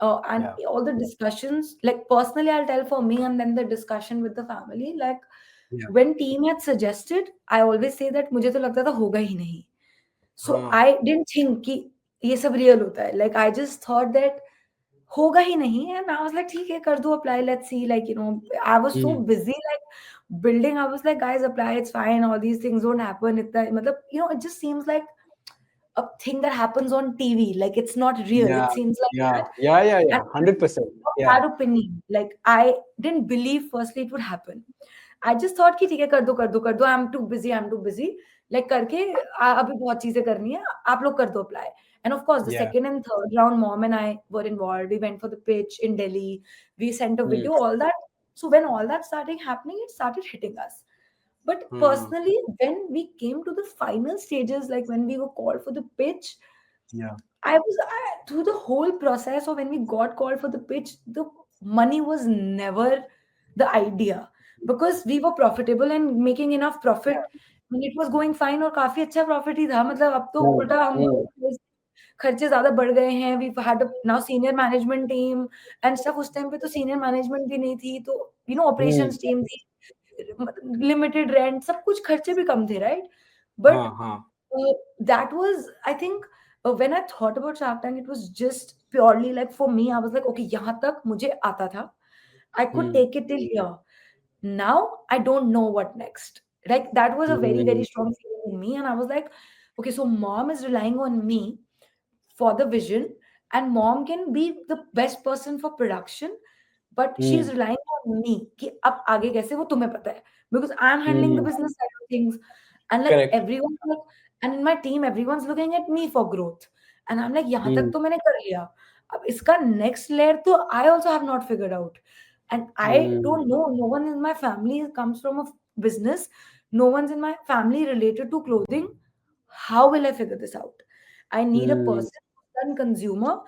and Yeah. all the discussions. Like personally, I'll tell for me, and then the discussion with the family. Like Yeah. when team had suggested, I always say that मुझे तो लगता था होगा ही नहीं. So हाँ. I didn't think कि ये सब real होता है. Like I just thought that होगा ही नहीं, and I was like ठीक है कर दो apply, let's see. Like I was so Mm. busy like building. I was like, guys, apply, it's fine, all these things don't happen. इतना मतलब it just seems like a thing that happens on TV. Like it's not real. Yeah, It seems like yeah, that. yeah, yeah, And yeah, I 100%. Yeah, had opinion. Like I didn't believe firstly it would happen. I just thought कि ठीक है कर दो. I'm too busy. I'm too busy. Like करके अभी बहुत चीजें करनी है. आप लोग कर दो apply. And of course, the yeah. second and third round, mom and I were involved. We went for the pitch in Delhi. We sent a Mm. video, all that. So when all that started happening, it started hitting us. But Mm. personally, when we came to the final stages, like when we were called for the pitch, Yeah, through the whole process of when we got called for the pitch, the money was never the idea, because we were profitable and making enough profit. When it was going fine और काफी अच्छा profit ही था, मतलब अब तो mm. उल्टा हम Mm. खर्चे ज्यादा बढ़ गए हैं. We had now senior management team and stuff. उस टाइम पे तो सीनियर मैनेजमेंट भी नहीं थी, तो Mm. ऑपरेशंस टीम थी, लिमिटेड रेंट, सब कुछ खर्चे भी कम थे, राइट? बट हाँ, हाँ. that was, I think, when I thought about Shark Tank, it was just purely like for me. I was like, okay, यहाँ तक मुझे आता था. I could Mm. take it till here. Now I don't know what next. Like that was a very, very Mm. strong feeling in me. And I was like, okay, so mom is relying on me for the vision, and mom can be the best person for production. but she is relying on me कि अब आगे कैसे वो तुम्हें पता है, because I am handling the Mm. business side of things, and like Correct. everyone like, and in my team everyone's looking at me for growth, and I'm like यहाँ तक Mm. तो मैंने कर लिया, अब इसका next layer तो I also have not figured out, and I Mm. don't know, no one in my family comes from a business, no one's in my family related to clothing. How will I figure this out? I need a Mm. person who's done consumer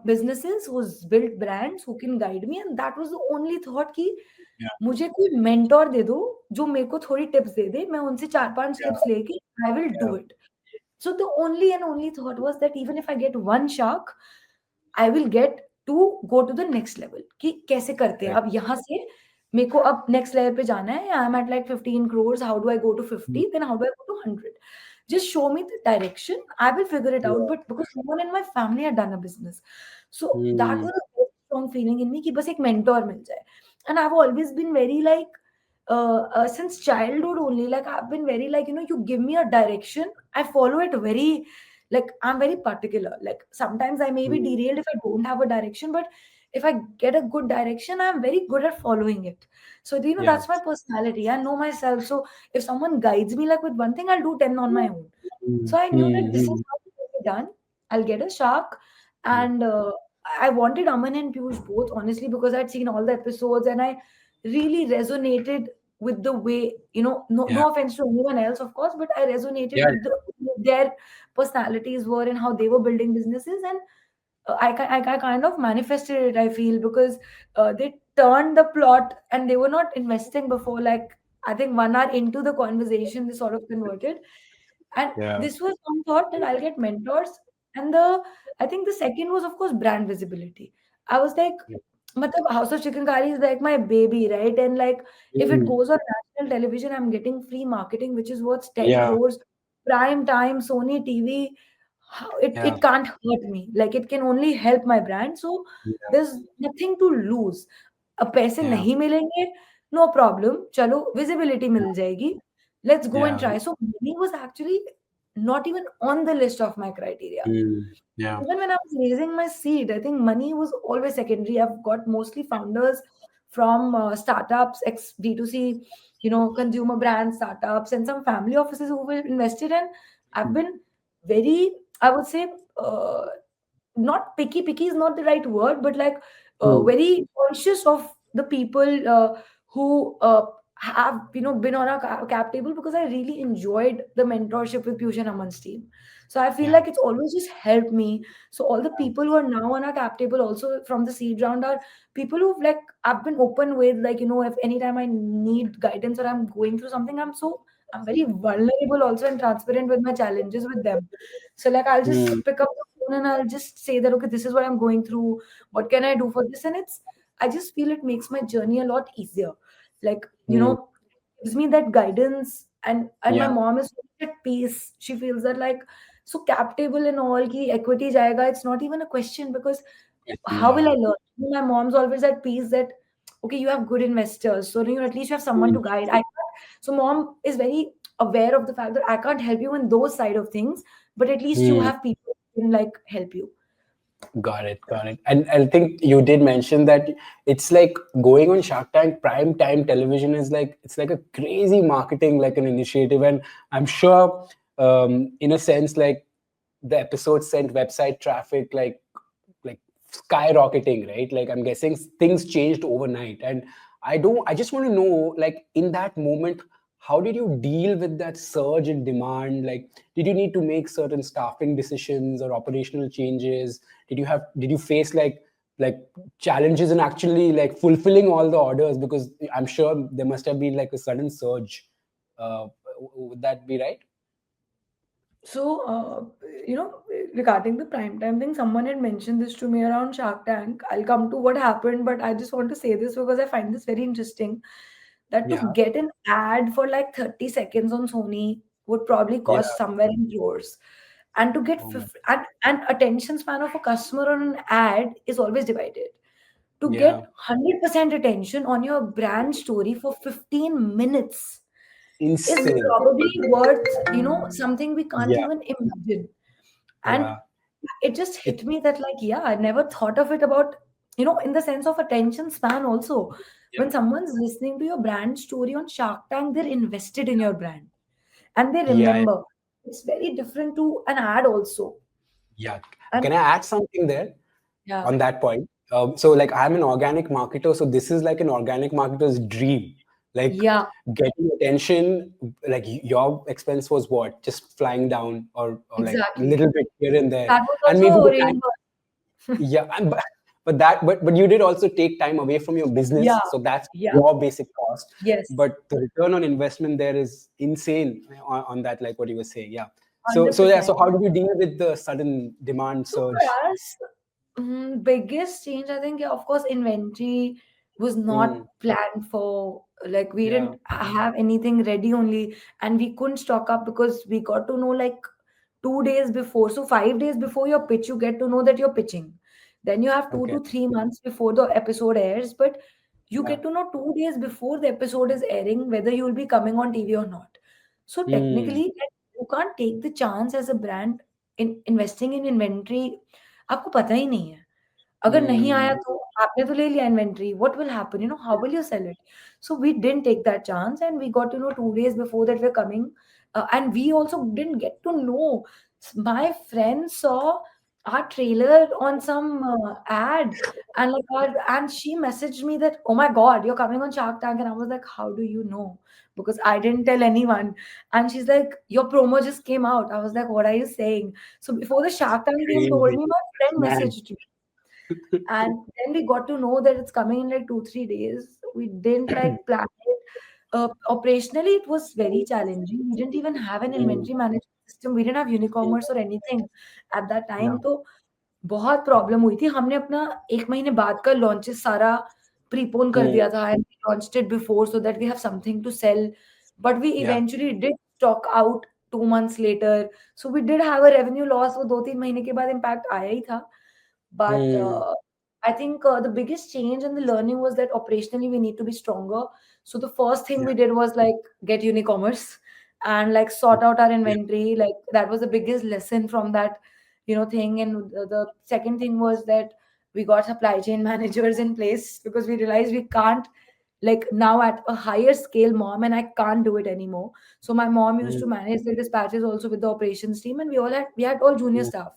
businesses, who's built brands, who can guide me, and that was the only thought कि Yeah. मुझे कोई mentor दे दो जो मेरे को थोड़ी tips दे दे, मैं उनसे 4-5 Yeah. टिप्स लेके I will do Yeah. it. So the only and only thought was that even if I get one shark, I will get to go to the next level कि कैसे करते हैं, Correct. अब यहाँ से मेरे को अब नेक्स्ट लेवल पे जाना है, I am at like 15 crores, how do I go to Mm. 50, then how do I go to 100? Just show me the direction, I will figure it out, Yeah. but because no one in my family had done a business, so that Mm. was a very strong feeling in me कि बस एक mentor मिल जाए. And I've always been very like since childhood only, like I've been very like, you give me a direction, I follow it very, like I'm very particular, like sometimes I may be Mm. derailed if I don't have a direction, but if I get a good direction, I'm very good at following it. So Yeah. that's my personality, I know myself, so if someone guides me like with one thing, I'll do 10 on my own. So Mm. I knew that this is Mm. how it will be done. I'll get a shark, Mm. and I wanted Aman and Piyush both, honestly, because I'd seen all the episodes and I really resonated with the way, no, Yeah. no offense to anyone else, of course, but I resonated Yeah. with their personalities were and how they were building businesses. And I kind of manifested it, I feel, because they turned the plot and they were not investing before. Like, I think 1 hour into the conversation, they sort of converted. And Yeah. this was one thought that I'll get mentors. And I think the second was, of course, brand visibility. I was like, Yeah. Matlab, House of Chikankari is like my baby, right? And like, if it Mm. goes on national television, I'm getting free marketing, which is worth 10 Yeah. crores, prime time, Sony TV. Yeah. It can't hurt me. Like, it can only help my brand. So Yeah. there's nothing to lose. अब पैसे Yeah. नहीं मिलेंगे, no problem, चलो visibility मिल जाएगी, let's go and Yeah. try. So money was actually not even on the list of my criteria. Mm. Yeah. Even when I was raising my seed, I think money was always secondary. I've got mostly founders from startups, ex D2C, consumer brand startups, and some family offices who were invested in. I've been very, I would say, uh, not picky. Picky is not the right word, but like Mm. very conscious of the people who have been on a cap table, because I really enjoyed the mentorship with Piyush and Aman's team. So I feel Yeah. like it's always just helped me. So all the people who are now on our cap table, also from the seed round, are people who've like I've been open with, like if anytime I need guidance or I'm going through something, I'm very vulnerable also and transparent with my challenges with them. So like I'll Mm. just pick up the phone and I'll just say that, okay, this is what I'm going through. What can I do for this? And I just feel it makes my journey a lot easier. Like, Mm. gives me that guidance, and my Yeah. mom is at peace. She feels that like, so cap table and all ki equity jayega, it's not even a question, because how will Yeah. I learn? My mom's always at peace that, okay, you have good investors, so at least you have someone Mm. to guide. So mom is very aware of the fact that I can't help you in those side of things, but at least you Mm. have people who can like help you. Got it, got it. And I think you did mention that it's like going on Shark Tank prime time television is like it's like a crazy marketing like an initiative, and I'm sure in a sense like the episode sent website traffic like skyrocketing, right? Like I'm guessing things changed overnight, and I just want to know, like in that moment, how did you deal with that surge in demand? Like, did you need to make certain staffing decisions or operational changes? Did you face like challenges in actually like fulfilling all the orders? Because I'm sure there must have been like a sudden surge. Would that be right? So, regarding the prime time thing, someone had mentioned this to me around Shark Tank. I'll come to what happened, but I just want to say this because I find this very interesting. That to Yeah. get an ad for like 30 seconds on Sony would probably Yeah. cost somewhere in crores. And to get Oh my. and attention span of a customer on an ad is always divided. To get Yeah. 100% attention on your brand story for 15 minutes is Insane. probably worth, something we can't Yeah. even imagine. And Yeah. it just It. hit me that, like, yeah, I never thought of it about. in the sense of attention span also. Yeah. When someone's listening to your brand story on Shark Tank, they're invested in your brand and they Yeah. remember. It's very different to an ad also. Yeah. And Can I add something there yeah, on that point? So, like, I'm an organic marketer, so this is like an organic marketer's dream. Like, yeah, getting attention, like, your expense was what? Just flying down, or like exactly. little bit here and there, That was and maybe also the time. reimbursed. Yeah, but you did also take time away from your business, Yeah, so that's yeah, your basic cost. yes, But the return on investment there is insane on that, like what you were saying. Yeah. So yeah. 100%. So how did you deal with the sudden demand So for surge? us, biggest change, I think, yeah, of course, inventory was not Mm, planned for. Like we yeah. didn't have anything ready only, and we couldn't stock up because we got to know like 2 days before. So 5 days before your pitch, you get to know that you're pitching. Then you have two Okay. to three months before the episode airs, but you Yeah. get to know 2 days before the episode is airing whether you will be coming on TV or not. So Mm, technically, like, you can't take the chance as a brand in investing in inventory. आपको पता ही नहीं है। अगर नहीं आया mm, तो आपने तो ले लिया inventory, what will happen? How will you sell it? So we didn't take that chance and we got to know 2 days before that we're coming. And we also didn't get to know. My friend saw our trailer on some ad and and she messaged me that, oh my God, you're coming on Shark Tank. And I was like, how do you know? Because I didn't tell anyone. And she's like, your promo just came out. I was like, what are you saying? So before the Shark Tank team told crazy. me, my friend Man. messaged me. And then we got to know that it's coming in like 2 3 days. We didn't like plan it. Operationally, it was very challenging. We didn't even have an Mm, inventory management system. We didn't have mm, unicommerce or anything at that yeah. time. तो बहुत problem हुई थी। हमने अपना 1 महीने बाद का launches सारा प्रीपोन कर Mm, दिया था and we launched it before so that we have something to sell, but we yeah. Eventually did stock out 2 months later, so we did have a revenue loss. वो 2-3 महीने के बाद impact आया ही था। But Mm, I think the biggest change and the learning was that operationally we need to be stronger. So the first thing yeah. we did was like get unicommerce and like sort out our Yeah. inventory. Like that was the biggest lesson from that, thing. And the second thing was that we got supply chain managers in place because we realized we can't, like, now at a higher scale, mom and I can't do it anymore. So my mom used Mm, to manage the dispatches also with the operations team, and we had all junior mm, staff.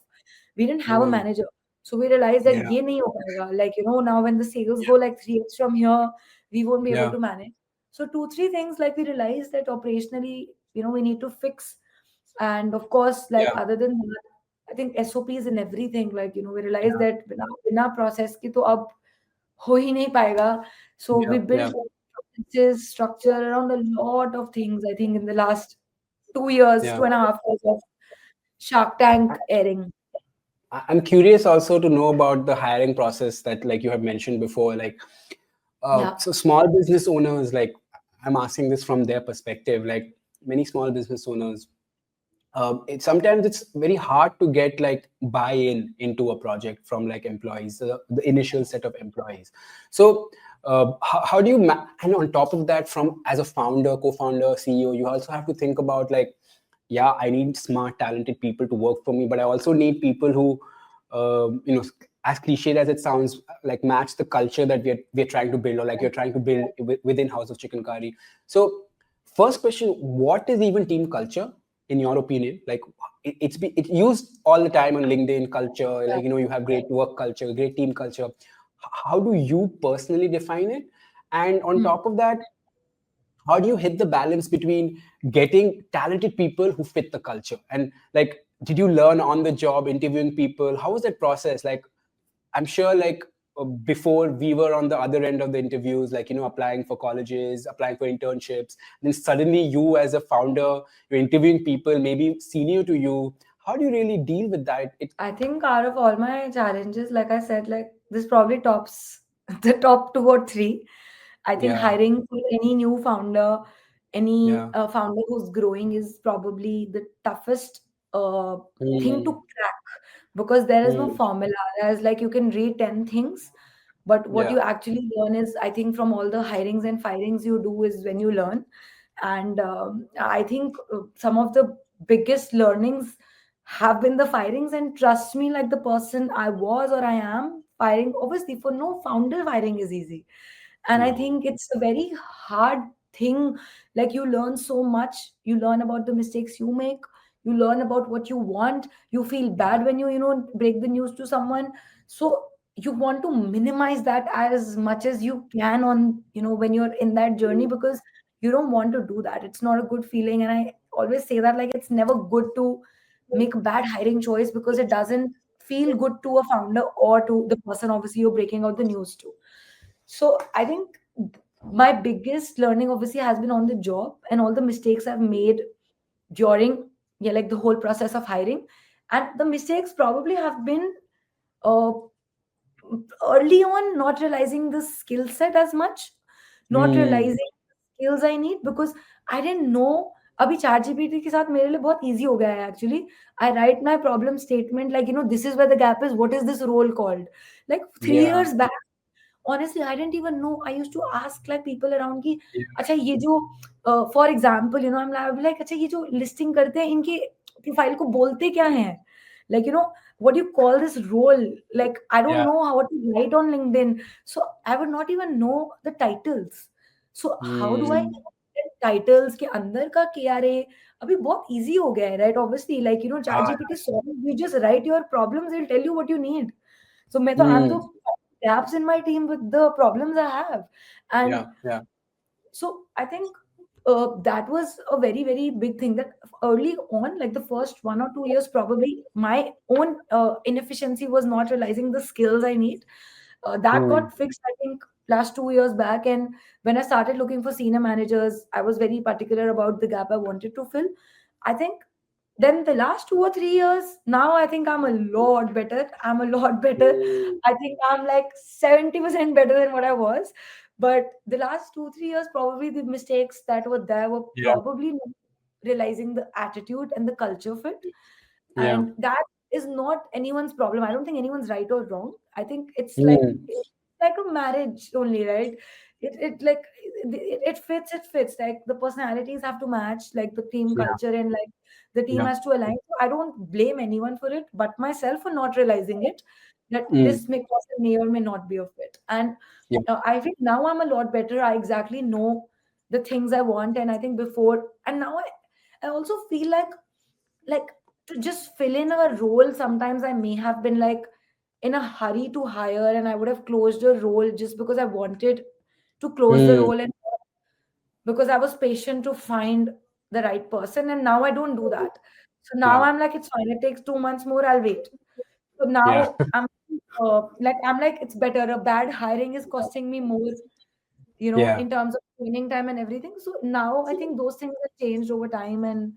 We didn't have a mm, manager. So we realized that yeah. ye nahi ho payega. Like, now when the sales go like 3x from here, we won't be able Yeah. to manage. So two, three things like we realized that operationally, we need to fix. And of course, like Yeah. other than that, I think SOPs and everything, like, we realized Yeah. that बिना process की तो अब हो ही नहीं पाएगा. So Yeah. we Yeah. built processes, structure around a lot of things, I think, in the last 2 years, Yeah. 2.5 years of Shark Tank airing. I'm curious also to know about the hiring process that, like, you have mentioned before. Like, Yeah. so small business owners, like, I'm asking this from their perspective. Like, many small business owners, sometimes it's very hard to get like buy-in into a project from like employees, the initial set of employees. So how do you and on top of that, from as a founder, co-founder, CEO, you also have to think about like, yeah, I need smart, talented people to work for me, but I also need people who, as cliched as it sounds, like match the culture that we're trying to build, or like you're trying to build within House of Chikankari. So, first question: what is even team culture, in your opinion? Like, it's used all the time on LinkedIn culture. Like, you have great work culture, great team culture. How do you personally define it? And on Hmm. top of that, how do you hit the balance between getting talented people who fit the culture, and like, did you learn on the job interviewing people? How was that process like? I'm sure, like, before we were on the other end of the interviews, like, applying for colleges, applying for internships, then suddenly you as a founder, you're interviewing people maybe senior to you. How do you really deal with that? I think out of all my challenges, like I said, like this probably tops the top two or three. I think Yeah. hiring for any new founder, any Yeah. founder who's growing is probably the toughest uh, thing to Mm, crack because there is no mm, formula. There's like you can read 10 things, but what yeah. you actually learn is, I think, from all the hirings and firings you do is when you learn. And I think some of the biggest learnings have been the firings. And trust me, like the person I was or I am firing, obviously for no founder firing is easy. And I No. think it's a very hard thing. Like, you learn so much, you learn about the mistakes you make, you learn about what you want, you feel bad when you break the news to someone. So you want to minimize that as much as you can on, when you're in that journey, because you don't want to do that. It's not a good feeling. And I always say that, like, it's never good to make a bad hiring choice, because it doesn't feel good to a founder or to the person obviously you're breaking out the news to. So I think my biggest learning obviously has been on the job, and all the mistakes I've made during, yeah, like the whole process of hiring. And the mistakes probably have been uh, early on not realizing the skill set as much, not Hmm. realizing the skills I need, because I didn't know. अभी chat GPT के साथ मेरे लिए बहुत easy हो गया है actually. I write my problem statement like, this is where the gap is, what is this role called. Like, three Yeah. years back, honestly I didn't even know. I used to ask like people around ki, Yeah. अच्छा ये जो for example, I'll be like, अच्छा ये जो listing करते हैं इनके profile को बोलते क्या हैं, like, what do you call this role, like I don't Yeah. know how to write on LinkedIn. So I would not even know the titles. So how do I Hmm. titles के अंदर का KRA अभी बहुत easy हो गया है, right? Obviously, like, Ah, ChatGPT solves, you just write your problems, it'll tell you what you need. So I'm hmm. the gaps in my team with the problems I have. And Yeah. Yeah. so I think that was a very, very big thing, that early on, like the first 1 or 2 years, probably my own inefficiency was not realizing the skills I need. That Hmm. got fixed, I think, last 2 years back. And when I started looking for senior managers, I was very particular about the gap I wanted to fill. I think then the last 2 or 3 years, now I think I'm a lot better. I'm a lot better. Hmm. I think I'm like 70% better than what I was. But the last 2, 3 years, probably the mistakes that were there were Yeah. probably not realizing the attitude and the culture fit. Yeah. And that is not anyone's problem. I don't think anyone's right or wrong. I think Hmm. it's like a marriage only, right? It like it fits, it fits. Like, the personalities have to match, like the team Yeah. culture, and like the team Yeah. has to align. So I don't blame anyone for it, but myself for not realizing it, that Hmm. this person may or may not be a fit. And Yeah. I think now I'm a lot better. I exactly know the things I want, and I think before, and now I also feel like to just fill in a role, sometimes I may have been like in a hurry to hire, and I would have closed a role just because I wanted to close the Hmm. role, and because I was patient to find the right person. And now I don't do that. So now Yeah. I'm like, it's fine, it takes 2 months more, I'll wait. So Yeah. now I'm like it's better. A bad hiring is costing me more, Yeah. in terms of training time and everything. So now I think those things have changed over time. And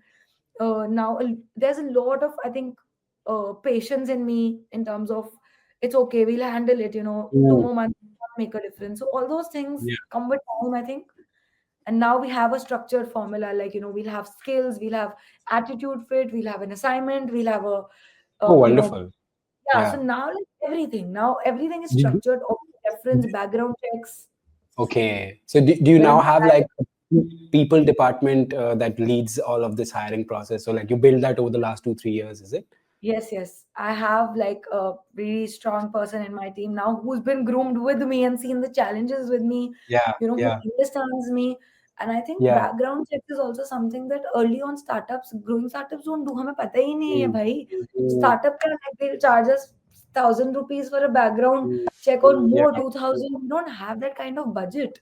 now there's a lot of, I think, patience in me, in terms of, it's okay, we'll handle it, 2 more months won't make a difference. So all those things Yeah. come with time, I think. And now we have a structured formula, like, we'll have skills, we'll have attitude fit, we'll have an assignment, we'll have a Oh, you know wonderful. yeah. So Yeah. now everything is Did structured, of reference, background checks. Okay. So do you Wherever now have like a people department that leads all of this hiring process? So like you build that over the last 2, 3 years, is it? Yes, yes. I have like a really strong person in my team now, who's been groomed with me and seen the challenges with me, Yeah. who Yeah. understands me. And I think Yeah. background checks is also something that early on startups, growing startups don't do. हमें पता ही नहीं है Mm. भाई. Mm. Startup का like they'll charge us 1,000 rupees for a background Mm. check, or Yeah. more, 2,000. We don't have that kind of budget.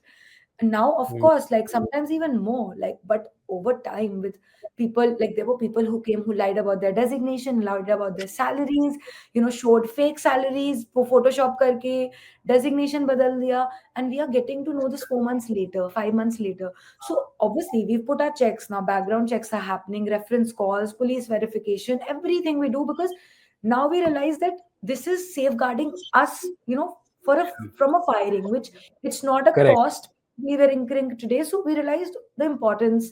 And now, of Mm. course, like sometimes even more, like, but over time, with people, like there were people who came, who lied about their designation, lied about their salaries, showed fake salaries, photoshop karke designation badal diya. And we are getting to know this 4 months later, 5 months later. So obviously we've put our checks now, background checks are happening, reference calls, police verification, everything we do, because now we realize that this is safeguarding us, for a from a firing, which it's not a Correct. cost we were incurring today. So we realized the importance.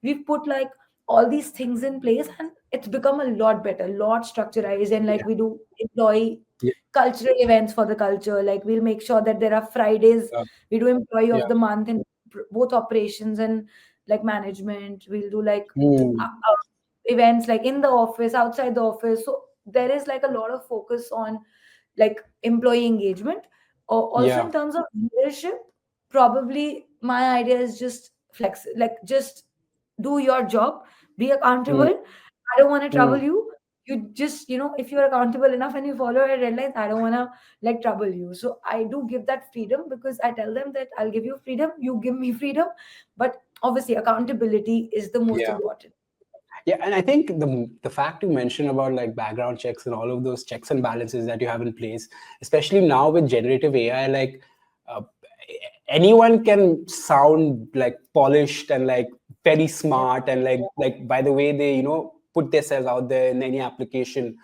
We've put like all these things in place, and it's become a lot better, lot structurized. And like Yeah. we do employee Yeah. cultural events for the culture. Like we'll make sure that there are Fridays, Yeah. we do employee Yeah. of the month in both operations and like management. We'll do like Mm. events like in the office, outside the office. So there is like a lot of focus on like employee engagement. Or also Yeah. in terms of leadership, probably my idea is just flex, like just do your job, be accountable. Mm, I don't want to trouble mm. you. You just, if you're accountable enough and you follow your red lines, I don't want to like trouble you. So I do give that freedom, because I tell them that I'll give you freedom, you give me freedom. But obviously, accountability is the most Yeah. important. Yeah, and I think the fact you mentioned about like background checks and all of those checks and balances that you have in place, especially now with generative AI, like uh, anyone can sound like polished and like very Yeah. smart and like by the way they put themselves out there in any application,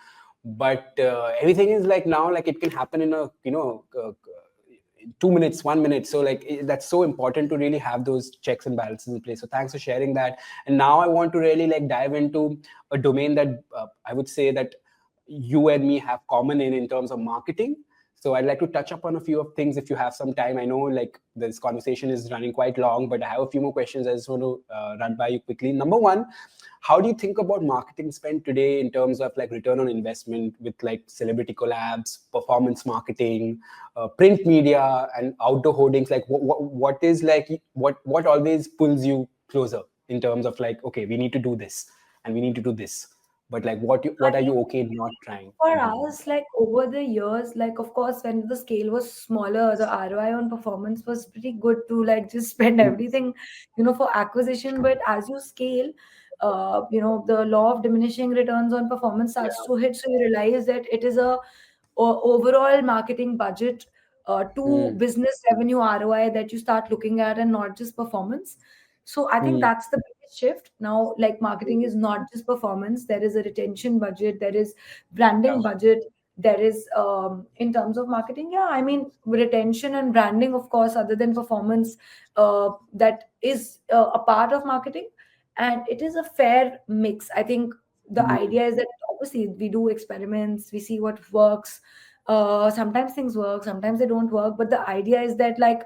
but everything is like now like it can happen in a 2 minutes, 1 minute. So like that's so important to really have those checks and balances in place. So thanks for sharing that. And now I want to really like dive into a domain that I would say that you and me have common in terms of marketing. So I'd like to touch upon a few of things if you have some time. I know like this conversation is running quite long, but I have a few more questions I just want to run by you quickly. Number one, how do you think about marketing spend today in terms of like return on investment with like celebrity collabs, performance marketing, print media, and outdoor hoardings? Like what is like what always pulls you closer in terms of like, okay, we need to do this and we need to do this, but like I what are you think okay not trying for to do? us, like over the years, like of course, when the scale was smaller, the ROI on performance was pretty good to like just spend Mm, everything, for acquisition. But as you scale, the law of diminishing returns on performance starts yeah. to hit. So you realize that it is a overall marketing budget to Mm, business revenue ROI that you start looking at, and not just performance. So I think mm, that's the biggest shift now. Like marketing is not just performance. There is a retention budget. There is yeah. branding budget. There is in terms of marketing, yeah, I mean retention and branding, of course, other than performance, that is a part of marketing, and it is a fair mix. I think the Mm, idea is that obviously we do experiments, we see what works. Sometimes things work, sometimes they don't work, but the idea is that like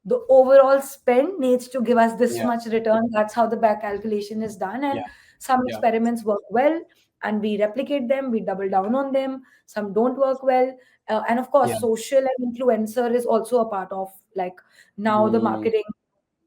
the overall spend needs to give us this yeah. much return. That's how the back calculation is done. And Yeah. some Yeah. experiments work well, and we replicate them, we double down on them. Some don't work well. And of Yeah. course, social and influencer is also a part of like now the Mm, marketing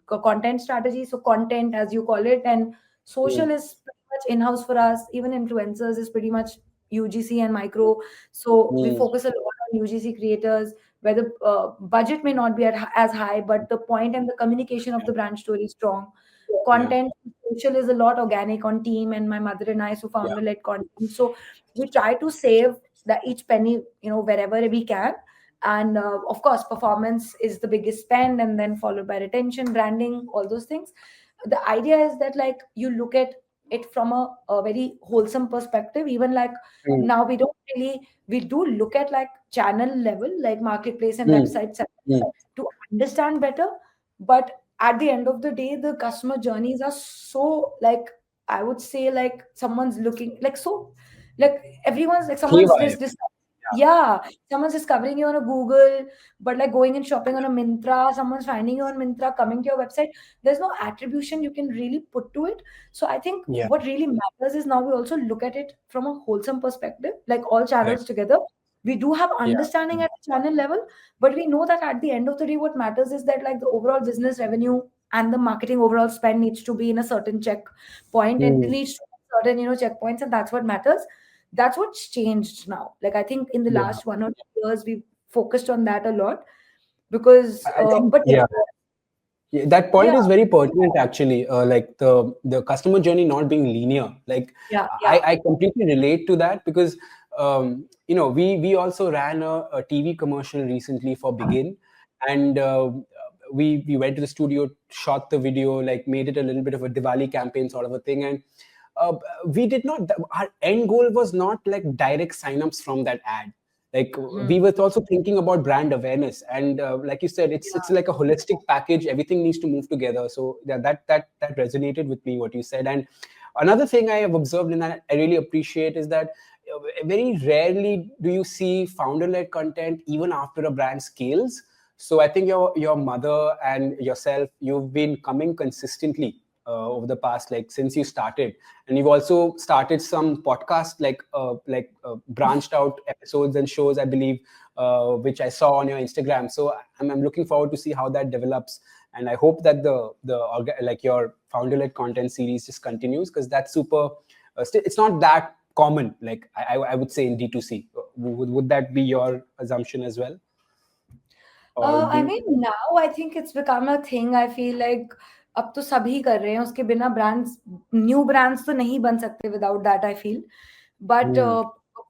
content strategy. So content, as you call it, and social mm, is pretty much in-house for us. Even influencers is pretty much UGC and micro. So we mm, focus a lot on UGC creators, where the budget may not be as high, but the point and the communication of yeah. the brand story is strong. Yeah. Content social is a lot organic on team, and my mother and I, so Yeah. founder-led content. So we try to save that each penny, wherever we can. And of course, performance is the biggest spend, and then followed by retention, branding, all those things. The idea is that like you look at it from a very wholesome perspective. Even like Mm, now we do look at like channel level, like marketplace and mm, websites, mm. to understand better. But at the end of the day, the customer journeys are so like, I would say, like someone's looking like, so like everyone's like someone's Haywire. this Yeah. yeah, someone's discovering you on a Google, but like going and shopping on a Mintra, someone's finding you on Mintra, coming to your website. There's no attribution you can really put to it. So I think Yeah. what really matters is now we also look at it from a wholesome perspective, like all Correct. channels together. We do have Yeah. understanding at the channel level, but we know that at the end of the day, what matters is that like the overall business revenue and the marketing overall spend needs to be in a certain check point, and it Mm, needs to be certain, checkpoints, and that's what matters. That's what's changed now. Like I think in the yeah. last 1 or 2 years, we've focused on that a lot, because I think but yeah, yeah. Yeah, that yeah, point is very pertinent actually. Like the customer journey not being linear. Like yeah, yeah. I completely relate to that because we also ran a TV commercial recently for Begin, and we went to the studio, shot the video, like made it a little bit of a Diwali campaign sort of a thing, and uh, we did not. Our end goal was not like direct signups from that ad. Like Mhm. we were also thinking about brand awareness, and like you said, it's Yeah. like a holistic package. Everything needs to move together. So yeah, that resonated with me what you said. And another thing I have observed and I really appreciate is that very rarely do you see founder-led content even after a brand scales. So I think your mother and yourself, you've been coming consistently over the past, like since you started, and you've also started some podcast, like branched out episodes and shows, I believe, which I saw on your Instagram. So I'm looking forward to see how that develops, and I hope that like your founder-led content series just continues, because that's super. It's not that common, like I would say, in D2C. Would that be your assumption as well? Or I do mean, now I think it's become a thing. I feel like अब तो सभी कर रहे हैं, उसके बिना brands, new brands तो नहीं बन सकते without that, I feel. But mm,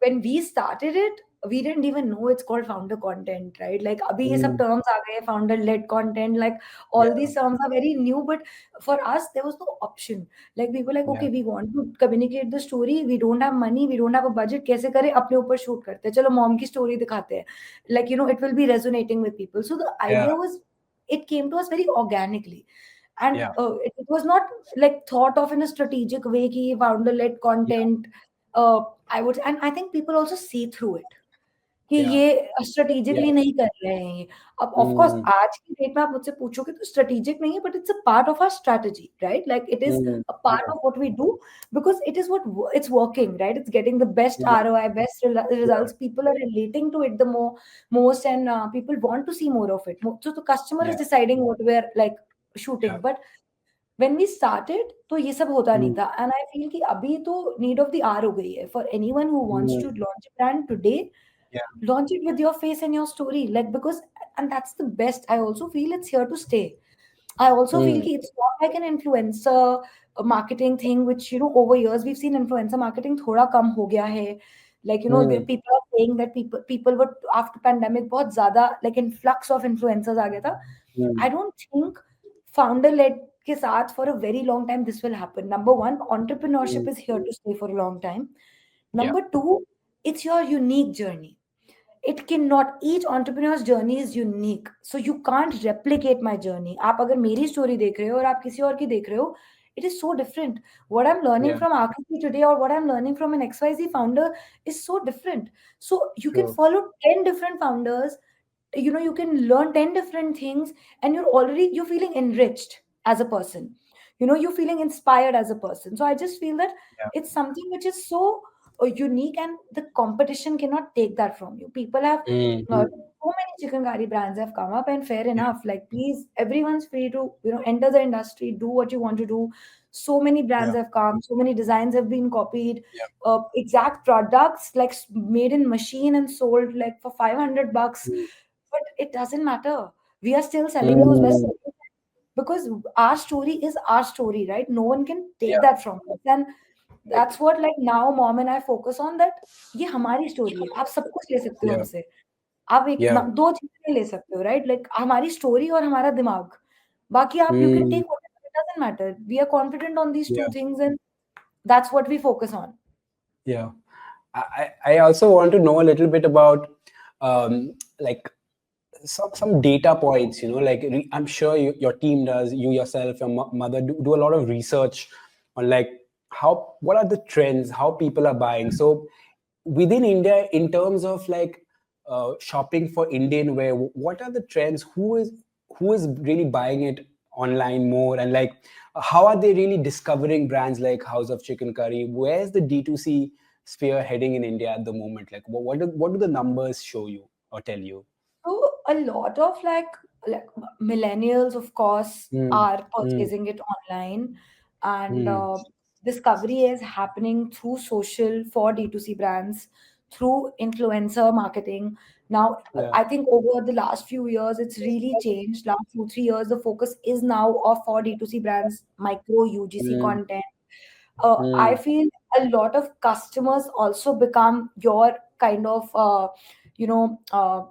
when we started it, we didn't even know it's called founder content, right? Like abhi ye sab mm, terms aa gaye, founder led content, like all yeah, these terms are very new, but for us there was no option. Like we were like, yeah, okay, we want to communicate the story, we don't have money, we don't have a budget, kaise kare, apne upar shoot karte hain, chalo mom ki story dikhate hain, like, you know, it will be resonating with people. So the yeah, idea was, it came to us very organically, and yeah, it was not like thought of in a strategic way ki founder led yeah, content. I would, and I think people also see through it कि yeah, ये yeah, strategically नहीं कर रहे हैं ये. अब of course mm, आज की डेट में आप मुझसे पूछोगे तो स्ट्रेटेजिक नहीं है, but it's a part of our strategy, right? Like it is mm, a part yeah, of what we do, because it is what it's working, right? It's getting the best mm, ROI, best yeah, results, people are relating to it the most, and people want to see more of it. So the customer is yeah, deciding what we're like yeah, shooting. But when we started तो ये सब होता नहीं mm, था, and I feel कि अभी तो need of the hour हो गई है for anyone who wants mm, to launch a brand today. yeah, Launch it with your face and your story, like, because, and that's the best. I also feel it's here to stay. I also feel mm, ki it's not like an influencer marketing thing, which, you know, over years we've seen influencer marketing thoda kam ho gaya hai. Like, you know, mm, people are saying that people were, after pandemic bahut zyada like influx of influencers aa gaya tha. mm, I don't think founder led ke saath for a very long time this will happen. Number one, mm, entrepreneurship is here to stay for a long time. yeah, Number two, it's your unique journey. It cannot, each entrepreneur's journey is unique, so you can't replicate my journey. आप अगर मेरी story देख रहे हो और आप किसी और की देख रहे हो, it is so different. What I'm learning yeah, from Aakriti today or what I'm learning from an XYZ founder is so different. So you can true, follow 10 different founders, you know, you can learn 10 different things, and you're feeling enriched as a person, you know, you're feeling inspired as a person. So I just feel that yeah, it's something which is so unique, and the competition cannot take that from you. People have mm, so many chicken curry brands have come up, and fair yeah, enough, like, please, everyone's free to, you know, enter the industry, do what you want to do. So many brands yeah, have come, so many designs have been copied, yeah, exact products like made in machine and sold like for 500 bucks. mm, But it doesn't matter, we are still selling those best mm, sellers, because our story is our story, right? No one can take yeah, that from us. And right, that's what, like, now mom and I focus on, that ये हमारी story है, आप सब कुछ ले सकते हो yeah, हमसे, आप एक yeah, दो चीजें ले सकते हो, राइट? लाइक हमारी स्टोरी और हमारा दिमाग, बाकी आप, you can mm, take whatever, it doesn't matter. We are confident on these yeah, two things, and that's what we focus on. yeah. I also want to know a little bit about like some data points, you know, like I'm sure your team does, you yourself, your mother do a lot of research on like what are the trends, how people are buying. So within India, in terms of like shopping for Indian wear, what are the trends? Who is really buying it online more, and like how are they really discovering brands like House of Chikankari? Where's the D2C sphere heading in India at the moment? Like what do the numbers show you or tell you? So a lot of like millennials, of course, Mm, are mm, purchasing it online, and mm, discovery is happening through social for D2C brands, through influencer marketing. Now, yeah. I think over the last few years, it's really changed. Last 2 3 years, the focus is now of for D2C brands, micro UGC Mm, content. I mm, feel a lot of customers also become your kind of, you know, uh,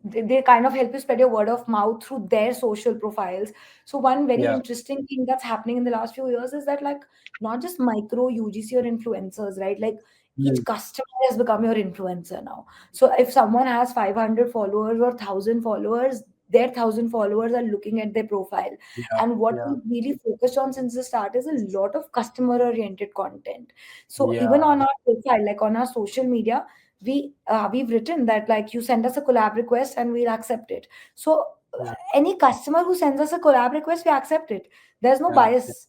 they kind of help you spread your word of mouth through their social profiles. So one very yeah. interesting thing that's happening in the last few years is that, like, not just micro UGC or influencers, right? Like, Mm, each customer has become your influencer now. So if someone has 500 followers or 1,000 followers, their 1,000 followers are looking at their profile. yeah. And what Yeah. we really focused on since the start is a lot of customer oriented content. So even Yeah. on our profile, like on our social media, we've written that, like, you send us a collab request and we'll accept it. So Yeah. any customer who sends us a collab request, we accept it. There's no Yeah. bias.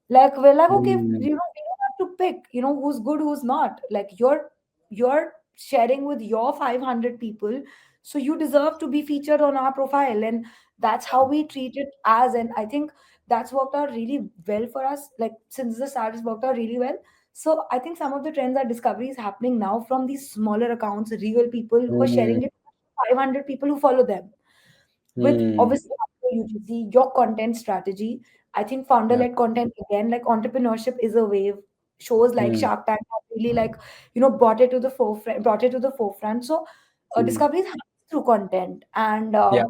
Like, we're like, okay, Mm, you know, we don't have to pick, you know, who's good, who's not. Like, your sharing with your 500 people, so you deserve to be featured on our profile. And that's how we treat it as. And I think that's worked out really well for us. Like since the start, it's worked out really well. So I think some of the trends are discoveries happening now from these smaller accounts, real people who are sharing Mm, it, 500 people who follow them, with mm, obviously after UGC, your content strategy. I think founder yeah. led content, again, like entrepreneurship is a wave. Shows like Mm, Shark Tank have really, like, brought it to the forefront, So mm, discoveries happen through content. And yeah.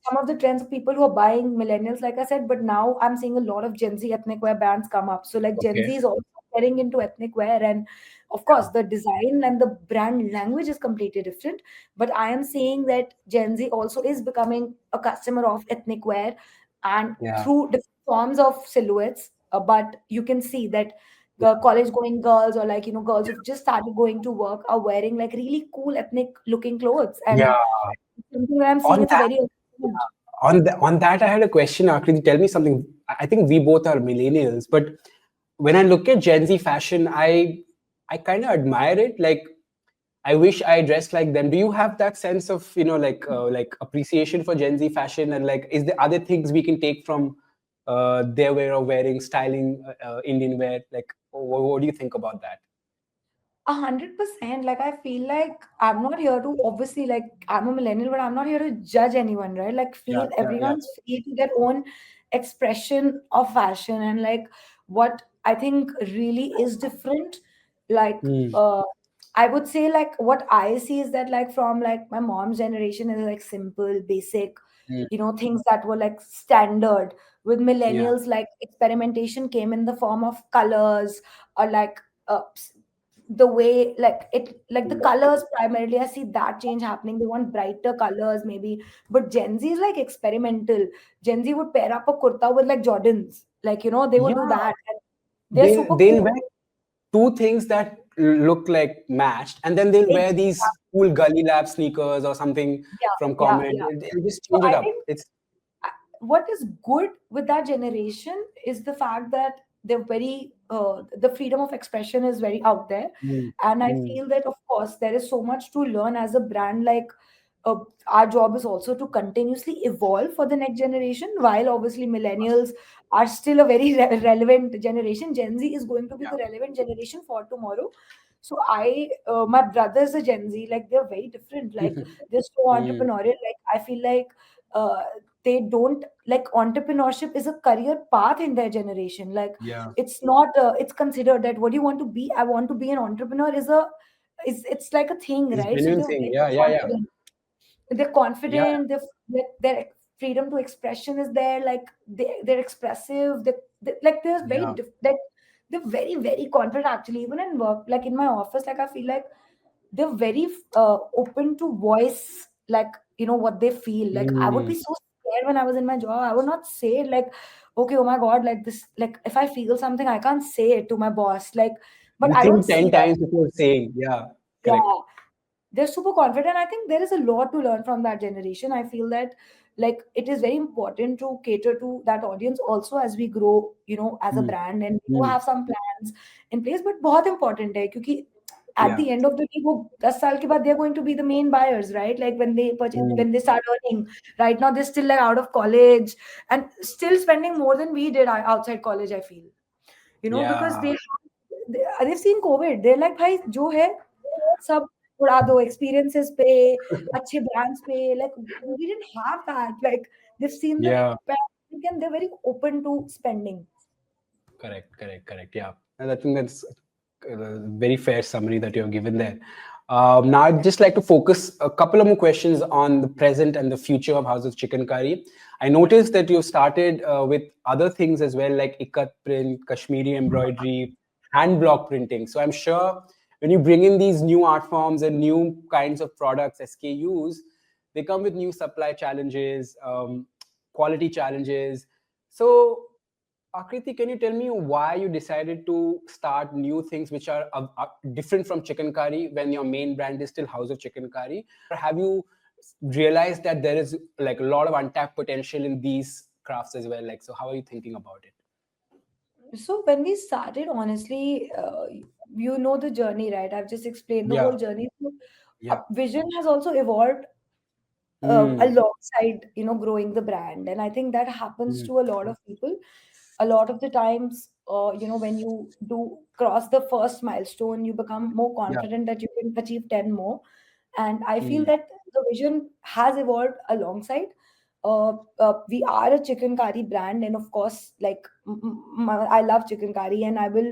some of the trends, people who are buying, millennials, like I said, but now I'm seeing a lot of Gen Z ethnic wear brands come up. So like Gen Okay. Z is also getting into ethnic wear, and of course the design and the brand language is completely different. But I am seeing that Gen Z also is becoming a customer of ethnic wear, and Yeah. through different forms of silhouettes. But you can see that the college going girls, or like girls who've just started going to work, are wearing like really cool ethnic looking clothes. Yeah. And something that I'm seeing, On it's a that, very on that, I had a question, Akriti. Tell me something. I think we both are millennials, but when I look at Gen Z fashion, I kind of admire it. Like, I wish I dressed like them. Do you have that sense of like appreciation for Gen Z fashion, and like is there other things we can take from their way of wearing, styling Indian wear? Like, what do you think about that? 100%. Like I feel like I'm not here to, obviously, like I'm a millennial, but I'm not here to judge anyone, right? Like Yeah, feel yeah, yeah. everyone's free to their own expression of fashion. And like what I think really is different, like Mm, I would say, like what I see is that, like from like my mom's generation is like simple, basic, mm, things that were like standard. With yeah, millennials, like experimentation came in the form of colors, or like the way, like it, like the mm, colors primarily. I see that change happening. They want brighter colors maybe. But Gen Z is like experimental. Gen Z would pair up a kurta with like Jordans, like they would do yeah. that, and they're They'll super they'll cool. wear two things that look like matched, and then they'll wear these Exactly. cool gully lab sneakers or something Yeah, from yeah, Comment. yeah. They'll just So change it I up. think It's what is good with that generation is the fact that they're very the freedom of expression is very out there. mm, And I mm, feel that, of course, there is so much to learn as a brand. Like uh, our job is also to continuously evolve for the next generation, while obviously millennials are still a very relevant generation. Gen Z is going to be yeah. the relevant generation for tomorrow. So my brothers are Gen Z, like they're very different. Like they're so Mm, entrepreneurial. Like I feel like uh, they don't, like entrepreneurship is a career path in their generation. Like yeah. it's not it's considered that, what do you want to be? I want to be an entrepreneur is a is it's like a thing, It's right? So genuine they're thing. very Yeah, yeah, yeah. confident. They're Yeah. confident. Their freedom to expression is there. Like they're expressive. They like they're very Yeah. like they're very very confident, actually. Even in work, like in my office, like I feel like they're very open to voice, like what they feel. Like I would be Mm. so scared when I was in my job. I would not say it, like, okay, oh my god, like this, like if I feel something, I can't say it to my boss, like. But You I don't think see 10 that. times before saying. Yeah, correct. Yeah, they're super confident. I think there is a lot to learn from that generation. I feel that, like, it is very important to cater to that audience also as we grow, as a Mm, brand. And we do mm, have some plans in place, but बहुत important है, क्योंकि at yeah. the end of the day, वो 10 साल के बाद they're going to be the main buyers, right? Like when they purchase, Mm, when they start earning. Right now they're still like out of college and still spending more than we did outside college, I feel. Because yeah. they've seen COVID. They're like, भाई जो है सब उड़ा दो experiences पे, अच्छे brands पे. Like we didn't have that. Like they've seen the Yeah. pandemic and they're very open to spending. Correct, correct, correct. Yeah, and I think that's a very fair summary that you have given there. Now, I'd just like to focus a couple of more questions on the present and the future of House of Chicken Curry. I noticed that you started with other things as well, like Ikat print, Kashmiri embroidery, hand block printing. So I'm sure when you bring in these new art forms and new kinds of products, SKUs, they come with new supply challenges, quality challenges. So Akriti, can you tell me why you decided to start new things which are different from chicken curry when your main brand is still House of Chicken Curry? Or have you realized that there is like a lot of untapped potential in these crafts as well? Like, so how are you thinking about it? So when we started, honestly, you know the journey, right? I've just explained the Yeah. whole journey. So, Yeah. vision has also evolved Mm. alongside, growing the brand, and I think that happens Mm. to a lot of people. A lot of the times, when you do cross the first milestone, you become more Yeah. confident that you can achieve 10 more. And I feel Mm. that the vision has evolved alongside. We are a chicken curry brand, and of course, like, I love chicken curry, and I will